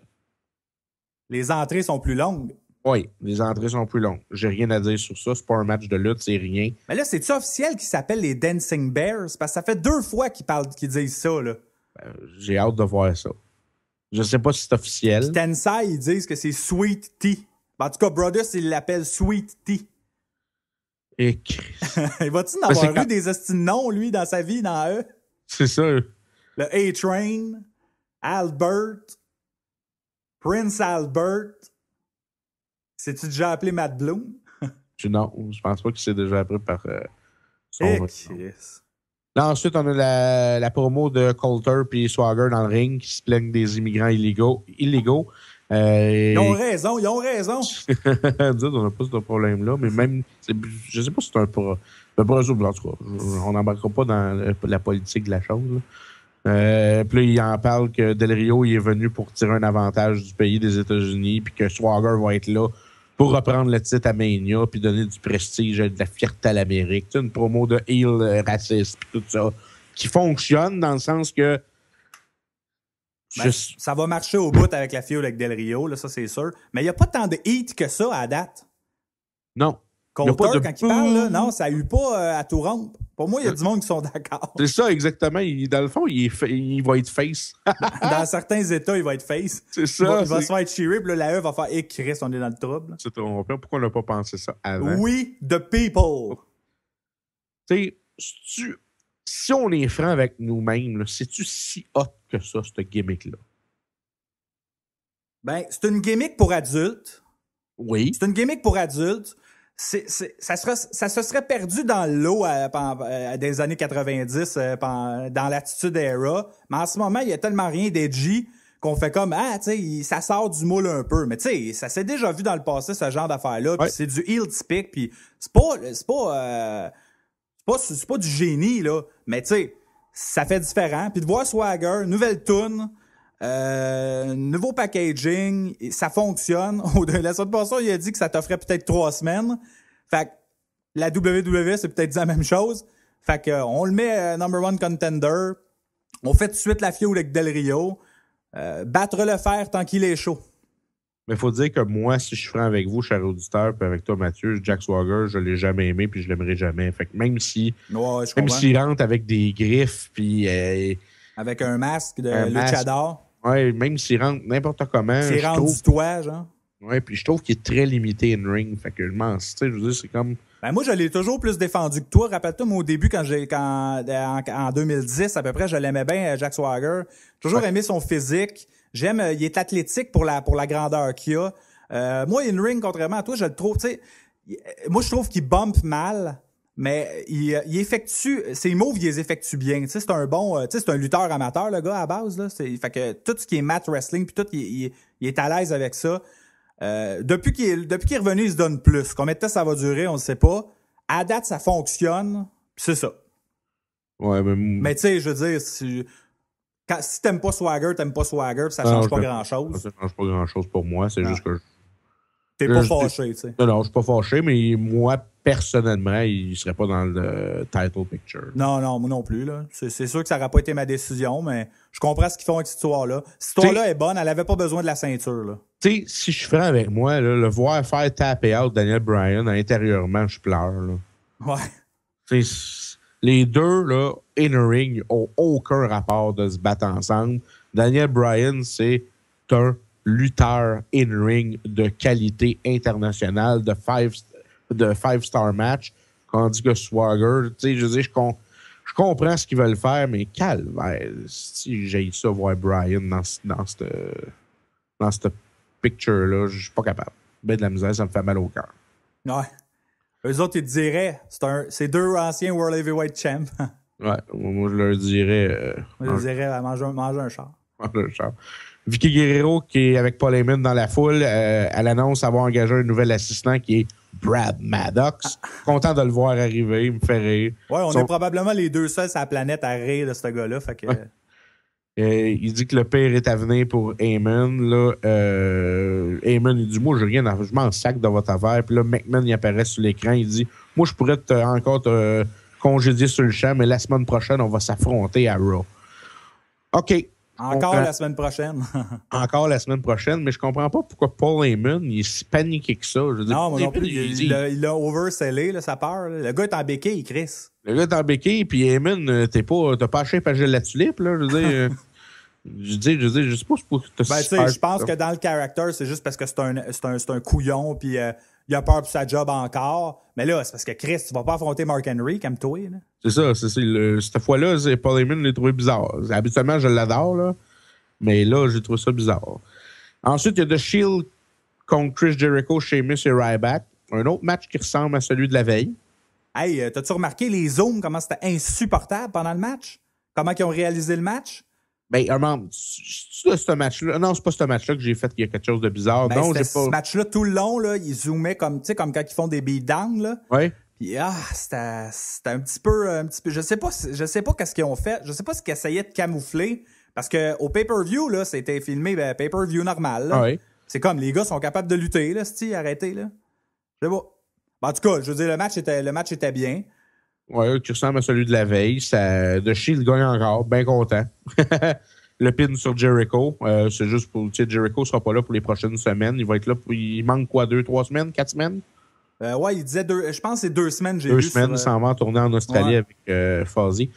Les entrées sont plus longues. Oui, les entrées sont plus longues. J'ai rien à dire sur ça. C'est pas un match de lutte, c'est rien. Mais là, c'est-tu officiel qu'ils s'appellent les Dancing Bears? Parce que ça fait 2 fois qu'ils disent ça, là. J'ai hâte de voir ça. Je sais pas si c'est officiel. Puis Tensai, ils disent que c'est Sweet Tea. En tout cas, Brodus, il l'appelle Sweet Tea. Et Christ. Il va-tu en avoir eu des esti de noms, lui, dans sa vie, dans eux? C'est ça. Le A-Train, Albert, Prince Albert. Sais-tu déjà appelé Matt Bloom? Non, je pense pas qu'il s'est déjà appris par son nom. Là, ensuite, on a la promo de Coulter puis Swagger dans le ring qui se plaignent des immigrants illégaux. Ils ont raison. Nous autres, on n'a pas ce problème-là, mais même, je sais pas si c'est un pro. En tout cas, on n'embarquera pas dans la politique de la chose. Puis là, il en parle que Del Rio il est venu pour tirer un avantage du pays des États-Unis, puis que Swagger va être là pour reprendre le titre à Mania, puis donner du prestige et de la fierté à l'Amérique. Tu sais, une promo de heel raciste, puis tout ça, qui fonctionne dans le sens que... Ça va marcher au bout avec la feud avec Del Rio, là, ça c'est sûr. Mais il n'y a pas tant de heat que ça à date. Non. Coulter, quand il parle, là, non, ça n'a eu pas à tout rompre. Pour moi, il y a du monde qui sont d'accord. C'est ça, exactement. Dans le fond, il va être face. Dans certains États, il va être face. C'est ça. Il va se faire cheerer, puis là, la E va faire « Hey, Chris, on est dans le trouble. » C'est trop bien. Pourquoi on n'a pas pensé ça avant? Oui, the people. Tu sais, si on est franc avec nous-mêmes, c'est-tu si hot que ça, cette gimmick-là? Ben, c'est une gimmick pour adultes. Oui. C'est une gimmick pour adultes. Ça se serait perdu dans l'eau des années 90, dans l'attitude era. Mais en ce moment, il y a tellement rien d'edgy qu'on fait comme, tu sais, ça sort du moule un peu. Mais tu sais, ça s'est déjà vu dans le passé, ce genre d'affaires-là. Puis c'est du heel speak, puis c'est pas du génie, là. Mais tu sais, ça fait différent. Puis de voir Swagger, nouvelle tune, nouveau packaging, ça fonctionne. La semaine passée, il a dit que ça t'offrait peut-être 3 semaines. Fait que la WWE, c'est peut-être dit la même chose. Fait que on le met number 1 contender. On fait tout de suite la feud avec Del Rio. Battre le fer tant qu'il est chaud. Mais il faut dire que moi, si je suis franc avec vous, cher auditeur, puis avec toi, Mathieu, Jack Swagger, je l'ai jamais aimé, puis je l'aimerai jamais. Fait que même s'il rentre avec des griffes, puis... avec un masque de luchador. Ouais, même s'il rentre n'importe comment. S'il rentre du toit, genre. Ouais, puis je trouve qu'il est très limité in-ring. Fait que je m'en... Tu sais, je veux dire, c'est comme... Ben moi, je l'ai toujours plus défendu que toi. Rappelle-toi, moi, au début, en 2010, à peu près, je l'aimais bien, Jack Swagger. J'ai toujours aimé son physique. Il est athlétique pour la grandeur qu'il a. Moi, in-ring, contrairement à toi, je le trouve, tu sais... Moi, je trouve qu'il bump mal, mais il effectue... Ses moves, il les effectue bien. Tu sais, c'est un bon... tu sais, c'est un lutteur amateur, le gars, à base, là. Fait que tout ce qui est mat wrestling, puis tout, il est à l'aise avec ça. Depuis qu'il est revenu, il se donne plus. Combien de temps ça va durer, on ne sait pas. À date, ça fonctionne, puis c'est ça. Ouais, mais tu sais, je veux dire, si t'aimes pas Swagger, puis ça change pas grand-chose. Ça change pas grand-chose pour moi, c'est juste que... T'es pas fâché, tu sais. Non, je suis pas fâché, mais moi, personnellement, il serait pas dans le title picture. Non, moi non plus, là. C'est sûr que ça n'aurait pas été ma décision, mais je comprends ce qu'ils font avec cette histoire-là. Cette histoire-là est bonne, elle avait pas besoin de la ceinture, là. Tu sais, si je suis franc avec moi, là, le voir faire taper out Daniel Bryan intérieurement, je pleure, là. Ouais. T'sais, les deux, là, in-ring, ont aucun rapport de se battre ensemble. Daniel Bryan, c'est un lutteur in-ring de qualité internationale, de 5-star match. Tandis que Swagger, tu sais, je veux dire, je comprends ce qu'ils veulent faire, mais calvaire, si j'ai ça voir Bryan dans cette picture-là, je suis pas capable. Ben de la misère, ça me fait mal au cœur. Ouais. Eux autres, ils te diraient, c'est 2 anciens World Heavyweight Champ. Ouais, moi, je leur dirais... je leur dirais, manger un char. Manger un char. Vicky Guerrero, qui est avec Paul Heyman dans la foule, elle annonce avoir engagé un nouvel assistant qui est Brad Maddox. Content de le voir arriver, il me fait rire. Ouais, on est probablement les deux seuls sur la planète à rire de ce gars-là. Fait que... Il dit que le pire est à venir pour Heyman. Là, Heyman, il dit, moi, je m'en sac de votre affaire. Puis là, McMahon, il apparaît sur l'écran. Il dit, moi, je pourrais encore te congédier sur le champ, mais la semaine prochaine, on va s'affronter à Raw. OK. Encore la semaine prochaine. Encore la semaine prochaine, mais je comprends pas pourquoi Paul Heyman, il est si paniqué que ça. Je veux dire, non, moi non plus. Il a oversellé, là, sa peur. Là. Le gars est en béquille, Chris. Le gars est en béquille, puis Heyman, t'as pas acheté à la tulipe, là. Je veux dire, je sais pas pour te je pense que dans le character, c'est juste parce que c'est un couillon, puis il a peur pour sa job encore. Mais là, c'est parce que Chris, tu vas pas affronter Mark Henry, comme toi, là. C'est ça, cette fois-là, Paul Heyman l'a trouvé bizarre. Habituellement, je l'adore, là. Mais là, j'ai trouvé ça bizarre. Ensuite, il y a The Shield contre Chris Jericho, Sheamus et Ryback. Un autre match qui ressemble à celui de la veille. Hey, t'as-tu remarqué les zooms, comment c'était insupportable pendant le match? Comment ils ont réalisé le match? Ben, ce match-là. Non, c'est pas ce match-là que j'ai fait qu'il y a quelque chose de bizarre. Ben, non, j'ai pas. Ce match-là, tout le long, là, ils zoomaient comme quand ils font des beatdowns, là. Oui. Puis, c'était un petit peu. Je sais pas qu'est-ce qu'ils ont fait. Je sais pas ce qu'ils essayaient de camoufler. Parce qu'au pay-per-view, là, c'était filmé pay-per-view normal. Là. Oui. C'est comme les gars sont capables de lutter, là, arrêtez, là. Je sais pas. En tout cas, je veux dire, le match était bien. Oui, qui ressemble à celui de la veille. The Shield gagne encore, bien content. Le pin sur Jericho. C'est juste pour. Tu sais, Jericho sera pas là pour les prochaines semaines. Il va être là il manque quoi, 2, 3 semaines, 4 semaines? Ouais, il disait je pense que c'est 2 semaines, j'ai 2 vu. semaines, il s'en va en tournée en Australie avec Fozzy.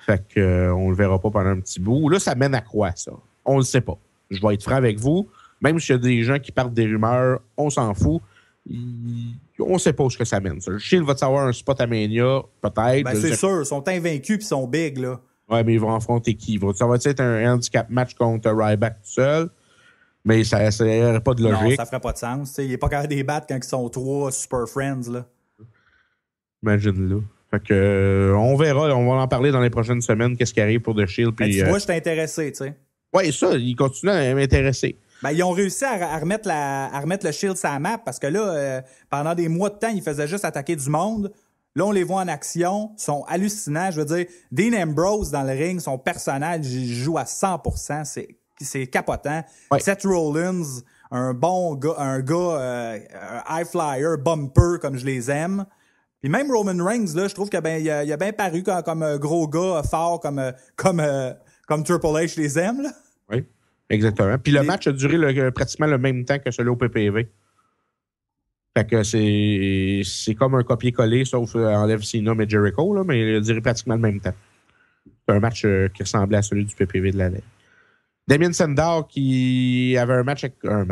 Fait qu'on le verra pas pendant un petit bout. Là, ça mène à quoi, ça? On le sait pas. Je vais être franc avec vous. Même s'il y a des gens qui partent des rumeurs, on s'en fout. On sait pas où que ça mène. Ça. Le Shield va te savoir un spot à Mania, peut-être. Ben, c'est sûr. Ils sont invaincus puis ils sont big, là. Ouais, mais ils vont affronter qui? Ça va être un handicap match contre Ryback tout seul. Mais ça n'aurait pas de logique. Non, ça ferait pas de sens. Il n'est pas capable de les battre quand ils sont 3 super friends, là. Imagine-le. Fait que, on verra, on va en parler dans les prochaines semaines, qu'est-ce qui arrive pour The Shield. Ben, tu vois, je t'ai intéressé, tu sais. Oui, ça, il continue à m'intéresser. Ben, ils ont réussi à remettre le Shield sur la map parce que là, pendant des mois de temps, ils faisaient juste attaquer du monde. Là, on les voit en action, sont hallucinants. Je veux dire, Dean Ambrose dans le ring, son personnage, il joue à 100%. C'est capotant. Ouais. Seth Rollins, un bon gars, un high flyer, bumper, comme je les aime. Puis même Roman Reigns, là, je trouve qu'il a bien paru comme un gros gars fort, comme Triple H les aime, là. Oui, exactement. Puis le match a duré pratiquement le même temps que celui au PPV. Fait que c'est comme un copier-coller, sauf enlève Cena et Jericho, là, mais il a duré pratiquement le même temps. C'est un match qui ressemblait à celui du PPV de la veille. Damien Sandow qui avait le match avait un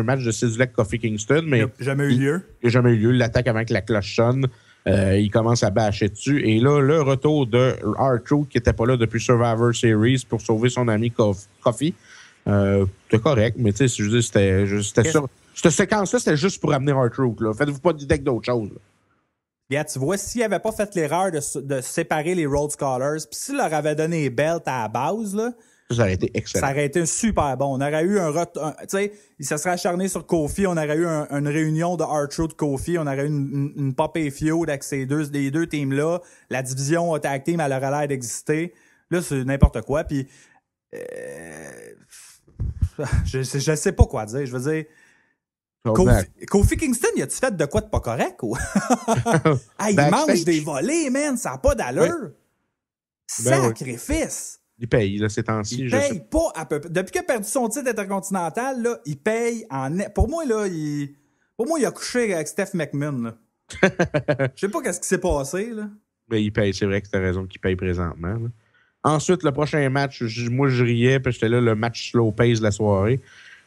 match de Sidulek Kofi Kingston, mais il n'a jamais eu lieu. Il n'a jamais eu lieu. Il l'attaque avant que la cloche sonne. Il commence à bâcher dessus. Et là, le retour de R-Truth qui n'était pas là depuis Survivor Series pour sauver son ami Kofi. C'était correct, mais tu sais, je veux dire, c'était sûr. Cette séquence-là, c'était juste pour amener R-Truth. Faites-vous pas d'idée d'autre chose. Yeah, tu vois, s'il n'avait pas fait l'erreur de séparer les Rhodes Scholars, puis s'il leur avait donné les belts à la base, là, ça aurait été excellent. Ça aurait été super bon. On aurait eu tu sais, il se serait acharné sur Kofi, on aurait eu une réunion de R-Truth Kofi, on aurait eu une pop-et feud avec les deux teams-là. La division tag team, elle aurait l'air d'exister. Là, c'est n'importe quoi. Puis, je sais pas quoi dire. Je veux dire, Kofi Kingston, il a-tu fait de quoi de pas correct? Ou? Il mange des volets, man. Ça n'a pas d'allure. Ouais. Sacrifice. Il paye, là, ces temps-ci. Il paye pas à peu près. Depuis qu'il a perdu son titre intercontinental, là, il paye en... Pour moi, là, il a couché avec Steph McMahon. Je sais pas qu'est-ce qui s'est passé, là. Mais il paye, c'est vrai que t'as raison qu'il paye présentement. Là. Ensuite, le prochain match, moi, je riais, puis j'étais là, le match slow pace de la soirée.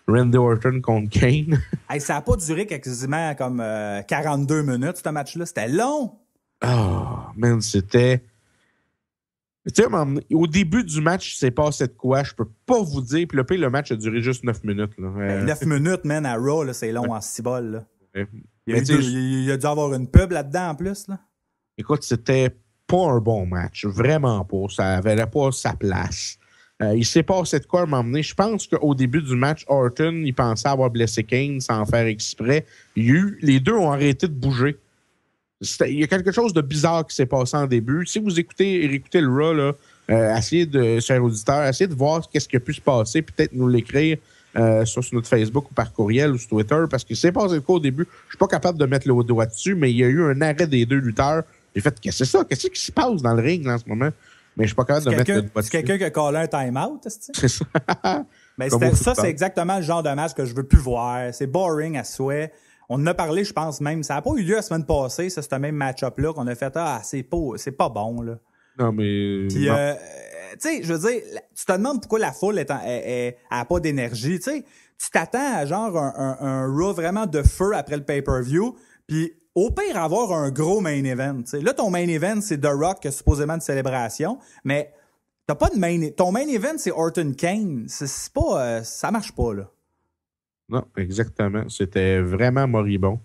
Randy Orton contre Kane. Hey, ça n'a pas duré quasiment comme 42 minutes, ce match-là. C'était long. Oh, man, c'était... Tu sais, au début du match, il s'est passé de quoi? Je peux pas vous dire. Puis le match a duré juste 9 minutes. Là. 9 minutes, man, à Raw, là, c'est long en cibole. Là. Ouais. Il a dû avoir une pub là-dedans en plus. Là. Écoute, c'était pas un bon match. Vraiment pas. Ça avait pas sa place. Il s'est passé de quoi à m'emmener. Je pense qu'au début du match, Orton, il pensait avoir blessé Kane sans faire exprès. Les deux ont arrêté de bouger. Il y a quelque chose de bizarre qui s'est passé en début. Si vous réécoutez le Raw, là, chers auditeurs, essayez de voir qu'est-ce qui a pu se passer, puis peut-être nous l'écrire sur notre Facebook ou par courriel ou sur Twitter, parce que c'est passé le coup au début. Je suis pas capable de mettre le doigt dessus, mais il y a eu un arrêt des deux lutteurs. J'ai fait, qu'est-ce que c'est ça? Qu'est-ce qui se passe dans le ring là, en ce moment? Mais je suis pas capable de mettre le doigt dessus. C'est quelqu'un qui a callé un time-out, c'est ça. Mais ça, c'est exactement le genre de match que je veux plus voir. C'est boring à souhait. On en a parlé, je pense même. Ça n'a pas eu lieu la semaine passée, ça, ce même match-up-là, qu'on a fait. C'est pas bon, là. Non, mais. Puis, tu sais, je veux dire, tu te demandes pourquoi la foule a pas d'énergie. Tu sais, tu t'attends à genre un Raw vraiment de feu après le pay-per-view. Puis, au pire, avoir un gros main event. T'sais. Là, ton main event, c'est The Rock, qui a supposément une célébration. Mais t'as pas de ton main event, c'est Orton Kane. C'est pas, ça marche pas, là. Non, exactement. C'était vraiment moribond.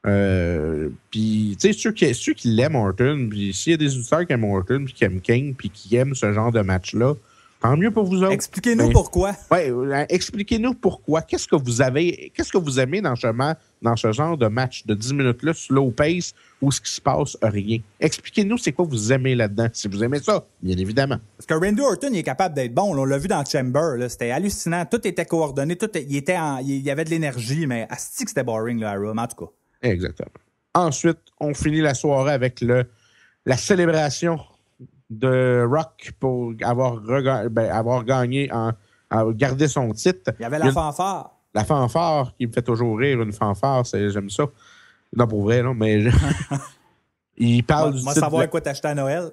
Puis, tu sais, ceux qui l'aiment Orton, puis s'il y a des auditeurs qui aiment Orton, puis qui aiment Kane, puis qui aiment ce genre de match-là, tant mieux pour vous autres. Expliquez-nous pourquoi. Oui, expliquez-nous pourquoi. Qu'est-ce que vous aimez dans ce genre de match de 10 minutes-là, slow pace, où ce qui se passe, rien. Expliquez-nous c'est quoi vous aimez là-dedans. Si vous aimez ça, bien évidemment. Parce que Randy Orton, il est capable d'être bon. Là, on l'a vu dans Chamber. Là, c'était hallucinant. Tout était coordonné. Il y avait de l'énergie, mais asti que c'était boring, là, à Raw, en tout cas. Exactement. Ensuite, on finit la soirée avec la célébration de Rock pour avoir gagné, gardé son titre. Il y avait la fanfare. La fanfare qui me fait toujours rire, une fanfare, j'aime ça. Non, pour vrai, non, mais il parle du titre. Savoir quoi t'acheter à Noël.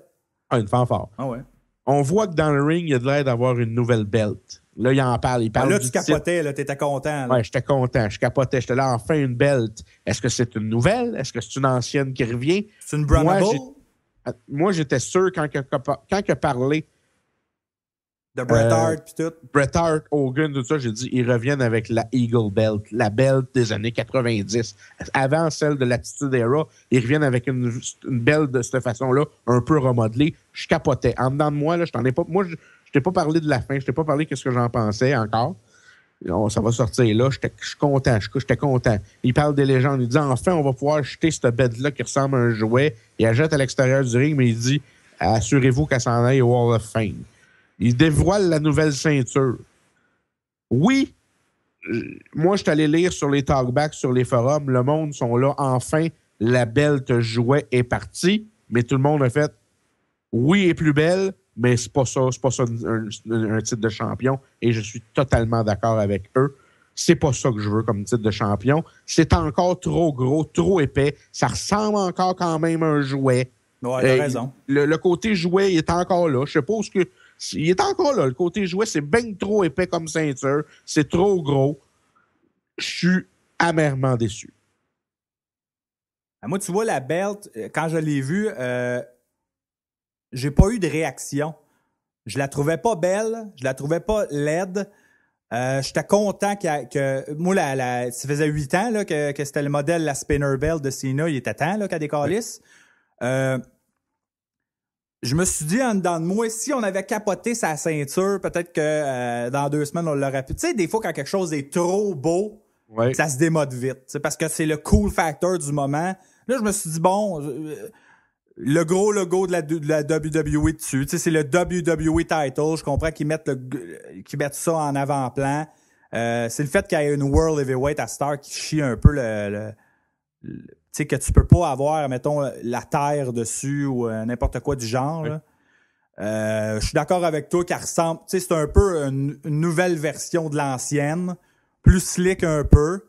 Ah, une fanfare. Ah ouais. On voit que dans le ring, il y a de l'air d'avoir une nouvelle belt. Là, il en parle. Là, tu capotais, là, t'étais content. Là. Ouais, j'étais content, je capotais. J'étais là, enfin, une belt. Est-ce que c'est une nouvelle? Est-ce que c'est une ancienne qui revient? C'est une Brownable? Moi, j'étais sûr quand il a parlé de Bret Hart puis tout. Bret Hart, Hogan, tout ça, j'ai dit, ils reviennent avec la Eagle Belt, la belt des années 90. Avant celle de l'Attitude Era, ils reviennent avec une belt de cette façon-là, un peu remodelée. Je capotais. En dedans de moi, là, je t'ai pas parlé de la fin, je t'ai pas parlé de ce que j'en pensais encore. Ça va sortir là, je suis content, j'étais content. Il parle des légendes, il dit enfin, on va pouvoir jeter cette bête-là qui ressemble à un jouet. Il la jette à l'extérieur du ring, mais il dit assurez-vous qu'elle s'en aille au Hall of Fame. Il dévoile la nouvelle ceinture. Oui, moi, je suis allé lire sur les talkbacks, sur les forums, le monde sont là, enfin, la belle jouet est partie, mais tout le monde a fait oui, elle est plus belle, mais c'est pas ça un titre de champion, et je suis totalement d'accord avec eux. C'est pas ça que je veux comme titre de champion. C'est encore trop gros, trop épais. Ça ressemble encore quand même à un jouet. Ouais, t'as raison. Le côté jouet, il est encore là. Je sais pas où il est encore là. Le côté jouet, c'est bien trop épais comme ceinture. C'est trop gros. Je suis amèrement déçu. Moi, tu vois, la belt, quand je l'ai vue, j'ai pas eu de réaction. Je la trouvais pas belle, je la trouvais pas laide. J'étais content que moi, ça faisait 8 ans là, que c'était le modèle, la Spinner Belt de Cena. Il était temps là, qu'elle décalisse. Je me suis dit en dedans de moi, si on avait capoté sa ceinture, peut-être que dans 2 semaines, on l'aurait pu. Tu sais, des fois, quand quelque chose est trop beau, ouais, ça se démode vite. Parce que c'est le cool factor du moment. Là, je me suis dit, bon, le gros logo de la WWE dessus, tu sais, c'est le WWE title. Je comprends qu'ils mettent ça en avant-plan. C'est le fait qu'il y ait une World Heavyweight à Star qui chie un peu tu sais, que tu peux pas avoir, mettons, la terre dessus ou n'importe quoi du genre. Oui. Je suis d'accord avec toi qu'elle ressemble... Tu sais, c'est un peu une nouvelle version de l'ancienne, plus slick un peu.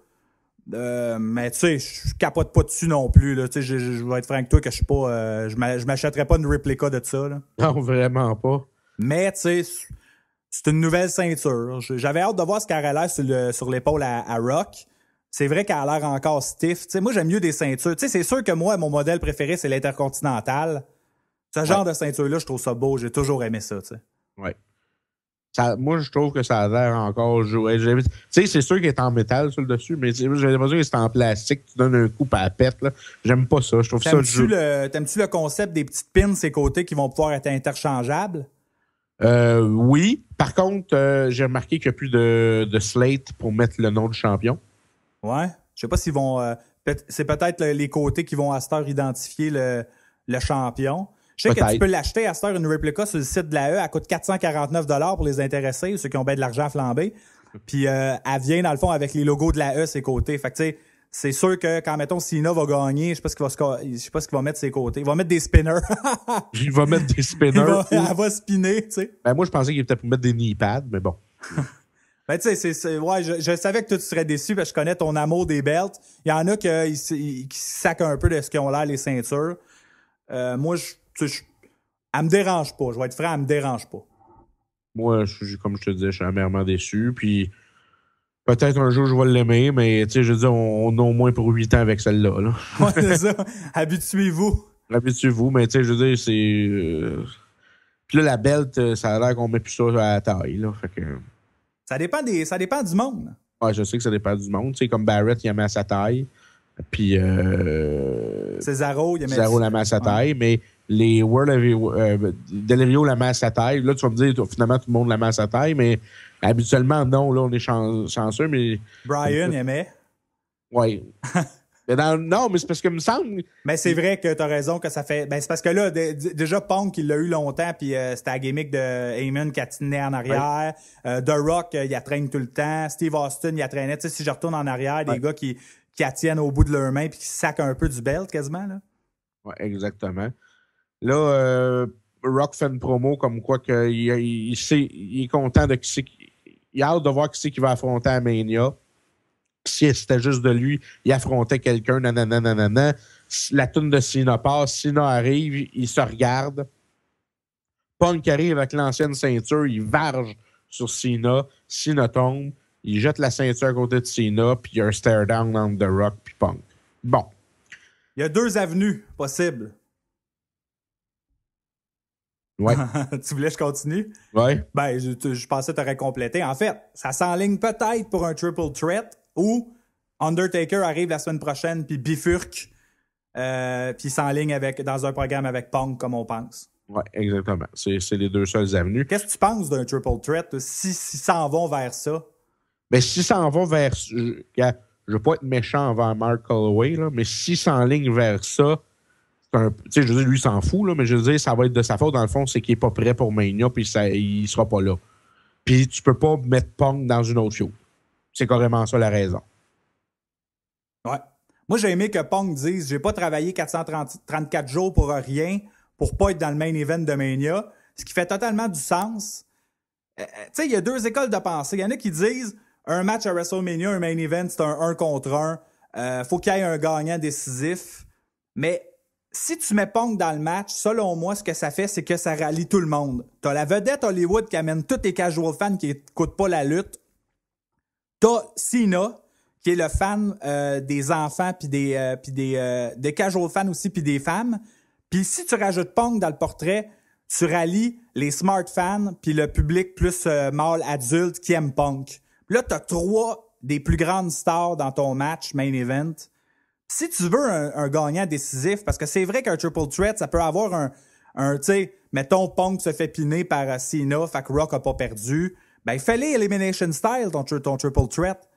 Mais tu sais, je capote pas dessus non plus. Là. Tu sais, je vais être franc avec toi que je suis pas... je m'achèterais pas une réplica de ça. Là. Non, vraiment pas. Mais tu sais, c'est une nouvelle ceinture. J'avais hâte de voir ce qu'elle aurait l'air sur l'épaule à Rock. C'est vrai qu'elle a l'air encore stiff. T'sais, moi, j'aime mieux des ceintures. T'sais, c'est sûr que moi, mon modèle préféré, c'est l'Intercontinental. Ce genre de ceinture-là, je trouve ça beau. J'ai toujours aimé ça. Ouais. Moi, je trouve que ça a l'air encore joué. Tu sais, c'est sûr qu'il est en métal sur le dessus, mais j'ai l'impression que c'est en plastique. Tu donnes un coup à la pète. Là. J'aime pas ça. Je trouve ça T'aimes-tu le concept des petites pins ses côtés qui vont pouvoir être interchangeables? Oui. Par contre, j'ai remarqué qu'il n'y a plus de slate pour mettre le nom du champion. Ouais. Je sais pas s'ils vont... c'est peut-être les côtés qui vont à cette heure identifier le champion. Je sais que tu Peut-être. peux l'acheter à cette heure, une réplica sur le site de la E. Elle coûte 449 $ pour les intéressés, ceux qui ont bien de l'argent à flamber. Puis elle vient, dans le fond, avec les logos de la E ses côtés. Fait que, tu sais, c'est sûr que quand, mettons, Cena va gagner, je sais pas ce qu'il va mettre ses côtés. Il va mettre des spinners. Il va mettre des spinners. Elle va spinner, tu sais. Ben, moi, je pensais qu'il était pour mettre des knee pads, mais bon. Ben, tu sais, ouais, je savais que toi, tu serais déçu parce que je connais ton amour des belts. Il y en a qui sacent un peu de ce qu'ils ont l'air, les ceintures. Moi, elle me dérange pas. Je vais être franc, elle me dérange pas. Moi, comme je te disais, je suis amèrement déçu. Puis peut-être un jour, je vais l'aimer, mais tu sais, je veux dire, on a au moins pour 8 ans avec celle-là. Là. Ouais, c'est ça. Habituez-vous. Habituez-vous, mais tu sais, je veux dire, c'est. Puis là, la belt, ça a l'air qu'on met plus ça à la taille. Là, fait que. Ça dépend du monde. Ouais, je sais que ça dépend du monde. Tu sais, comme Barrett, il a mis à sa taille. Puis. Cesaro, il a mis Cesaro la met à sa taille, mais les World Del Rio la met à sa taille. Là, tu vas me dire, finalement, tout le monde la met à sa taille, mais habituellement, non. Là, on est chanceux, mais. Brian, il aimait. Ouais. Mais non, mais c'est parce que me semble. Mais c'est vrai que t'as raison que ça fait. Ben, c'est parce que là, déjà, Punk, il l'a eu longtemps, puis c'était la gimmick de Heyman qui a tenu en arrière. Ouais. The Rock, il a traîné tout le temps. Steve Austin, il a traîné. Tu sais, si je retourne en arrière, des gars qui tiennent au bout de leurs mains puis qui sacent un peu du belt quasiment, là. Ouais, exactement. Là, Rock fait une promo comme quoi il est content de qui c'est. Il a hâte de voir qui c'est qui va affronter à Mania. Si c'était juste de lui, il affrontait quelqu'un, nanana. La toune de Cena passe, Cena arrive, il se regarde. Punk arrive avec l'ancienne ceinture, il varge sur Cena. Cena tombe, il jette la ceinture à côté de Cena, puis il y a un stare down entre The Rock puis Punk. Bon. Il y a 2 avenues possibles. Ouais. Tu voulais que je continue? Ouais. Ben, je pensais que tu aurais complété. En fait, ça s'enligne peut-être pour un triple threat où Undertaker arrive la semaine prochaine puis bifurque puis s'enligne dans un programme avec Punk comme on pense. Ouais, exactement. C'est les 2 seules avenues. Qu'est-ce que tu penses d'un triple threat s'ils s'en vont vers ça? Ben, s'ils s'en vont vers... Je veux pas être méchant envers Mark Calloway, là, mais s'ils s'enlignent vers ça, tu sais, je veux dire, lui, il s'en fout, là, mais je veux dire, ça va être de sa faute, dans le fond, c'est qu'il est pas prêt pour Mania, puis il sera pas là. Puis tu peux pas mettre Punk dans une autre show. C'est carrément ça la raison. Ouais. Moi, j'ai aimé que Punk dise « J'ai pas travaillé 434 jours pour rien, pour pas être dans le main event de Mania », ce qui fait totalement du sens. Tu sais, il y a 2 écoles de pensée. Il y en a qui disent « Un match à WrestleMania, un main event, c'est un 1 contre 1. Faut qu'il y ait un gagnant décisif. » Mais si tu mets Punk dans le match, selon moi, ce que ça fait, c'est que ça rallie tout le monde. T'as la vedette Hollywood qui amène tous les casual fans qui n'écoutent pas la lutte. T'as Cena, qui est le fan des enfants puis des casual fans aussi puis des femmes. Puis si tu rajoutes Punk dans le portrait, tu rallies les smart fans puis le public plus mâle adulte qui aime Punk. Puis là, t'as 3 des plus grandes stars dans ton match main event. Si tu veux un gagnant décisif, parce que c'est vrai qu'un triple threat, ça peut avoir tu sais, mettons Punk se fait piner par Cena, fait que Rock a pas perdu. Ben, fais-les Elimination Style, ton triple threat.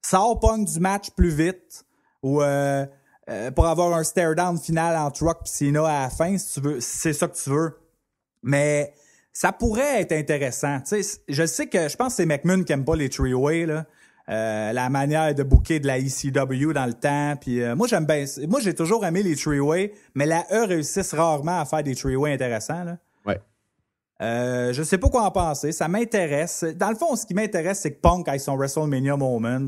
Sors Punk du match plus vite ou pour avoir un stare-down final entre Rock et Cena à la fin, si tu veux, si c'est ça que tu veux. Mais ça pourrait être intéressant. Tu sais, je sais que je pense que c'est McMahon qui aime pas les three-way, là. La manière de booker de la ECW dans le temps. Puis moi, j'aime bien. Moi, j'ai toujours aimé les three-way, mais la E réussissent rarement à faire des three-way intéressants, là. Ouais. Je sais pas quoi en penser. Ça m'intéresse. Dans le fond, ce qui m'intéresse, c'est que Punk ait son WrestleMania moment.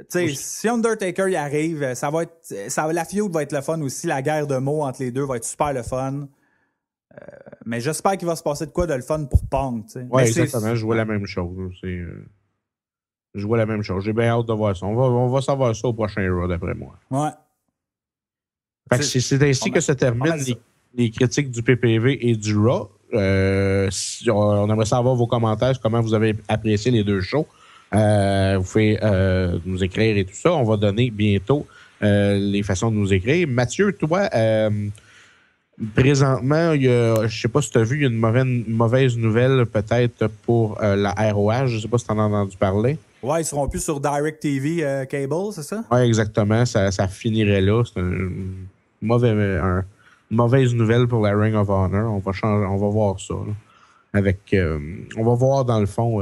Si Undertaker y arrive, la feud va être le fun aussi. La guerre de mots entre les deux va être super le fun. Mais j'espère qu'il va se passer de quoi de le fun pour Punk. Oui, exactement. Je vois la même chose. Je vois la même chose. J'ai bien hâte de voir ça. On va savoir ça au prochain Raw, d'après moi. Ouais. Fait que c'est ainsi que se terminent les critiques du PPV et du Raw. On aimerait savoir vos commentaires, comment vous avez apprécié les 2 shows. Vous pouvez nous écrire et tout ça. On va donner bientôt les façons de nous écrire. Mathieu, toi, présentement, je ne sais pas si tu as vu, il y a une mauvaise nouvelle peut-être pour la ROH. Je ne sais pas si tu en as entendu parler. Ouais, ils seront plus sur DirecTV Cable, c'est ça? Oui, exactement. Ça finirait là. C'est une mauvaise nouvelle pour la Ring of Honor. On va voir ça. Là. On va voir dans le fond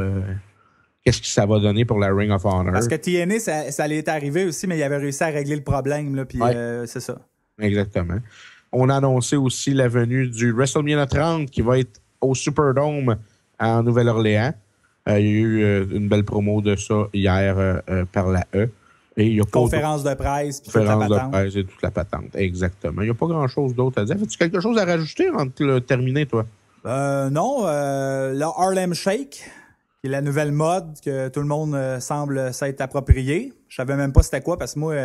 qu'est-ce que ça va donner pour la Ring of Honor. Parce que TNA, ça allait être arrivé aussi, mais il avait réussi à régler le problème. Là, puis c'est ça. Exactement. On a annoncé aussi la venue du WrestleMania 30 qui va être au Superdome en Nouvelle-Orléans. Il y a eu une belle promo de ça hier par la E. Et il y a conférence de presse. Conférence de presse et toute la patente. Exactement. Il n'y a pas grand-chose d'autre à dire. As-tu quelque chose à rajouter avant de terminer, toi? Non. Le Harlem Shake, qui est la nouvelle mode que tout le monde semble s'être approprié. Je savais même pas c'était quoi parce que moi,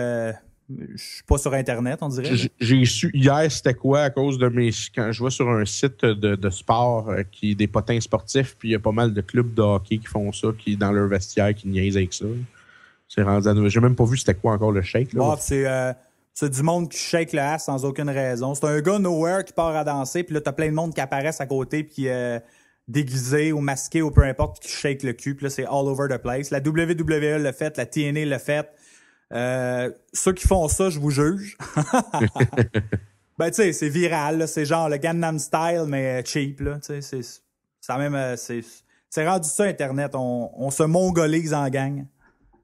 je suis pas sur Internet, on dirait. J'ai su hier c'était quoi à cause de quand je vais sur un site de sport qui des potins sportifs, puis il y a pas mal de clubs de hockey qui font ça, qui dans leur vestiaire, qui niaisent avec ça. C'est rendu à nouveau. J'ai même pas vu c'était quoi encore le shake. Là. Bon, c'est du monde qui shake le ass sans aucune raison. C'est un gars nowhere qui part à danser, puis là, t'as plein de monde qui apparaissent à côté, puis déguisé ou masqué ou peu importe, qui shake le cul, puis là, c'est all over the place. La WWE l'a fait, la TNA l'a fait. Ceux qui font ça, je vous juge. Ben, tu sais, c'est viral, là. C'est genre le Gangnam Style, mais cheap, là. Tu sais, c'est rendu ça, Internet. On se mongolise en gang.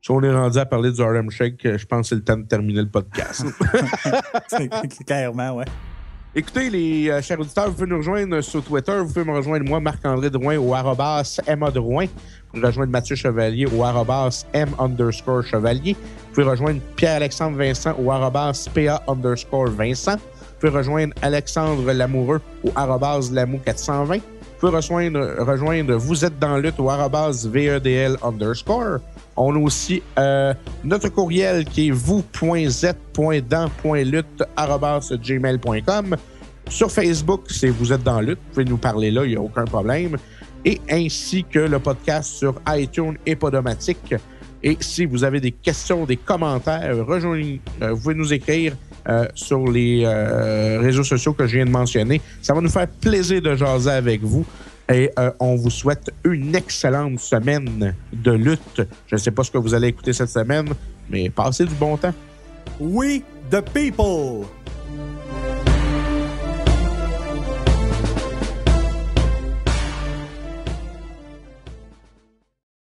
Si on est rendu à parler du Harlem Shake, je pense que c'est le temps de terminer le podcast. Clairement, ouais. Écoutez, les chers auditeurs, vous pouvez nous rejoindre sur Twitter. Vous pouvez me rejoindre, moi, Marc-André Drouin, au @MA Drouin. Vous pouvez rejoindre Mathieu Chevalier au @M_Chevalier. Vous pouvez rejoindre Pierre-Alexandre Vincent au @PA_Vincent. Vous pouvez rejoindre Alexandre Lamoureux au @Lamou420. Vous pouvez rejoindre Vous êtes dans lutte au @VEDL_. On a aussi notre courriel qui est vous.z.dans.lutte@gmail.com. Sur Facebook, c'est Vous êtes dans lutte. Vous pouvez nous parler là, il n'y a aucun problème. Et ainsi que le podcast sur iTunes et Podomatic. Et si vous avez des questions, des commentaires, vous pouvez nous écrire sur les réseaux sociaux que je viens de mentionner. Ça va nous faire plaisir de jaser avec vous. Et on vous souhaite une excellente semaine de lutte. Je ne sais pas ce que vous allez écouter cette semaine, mais passez du bon temps. We the people!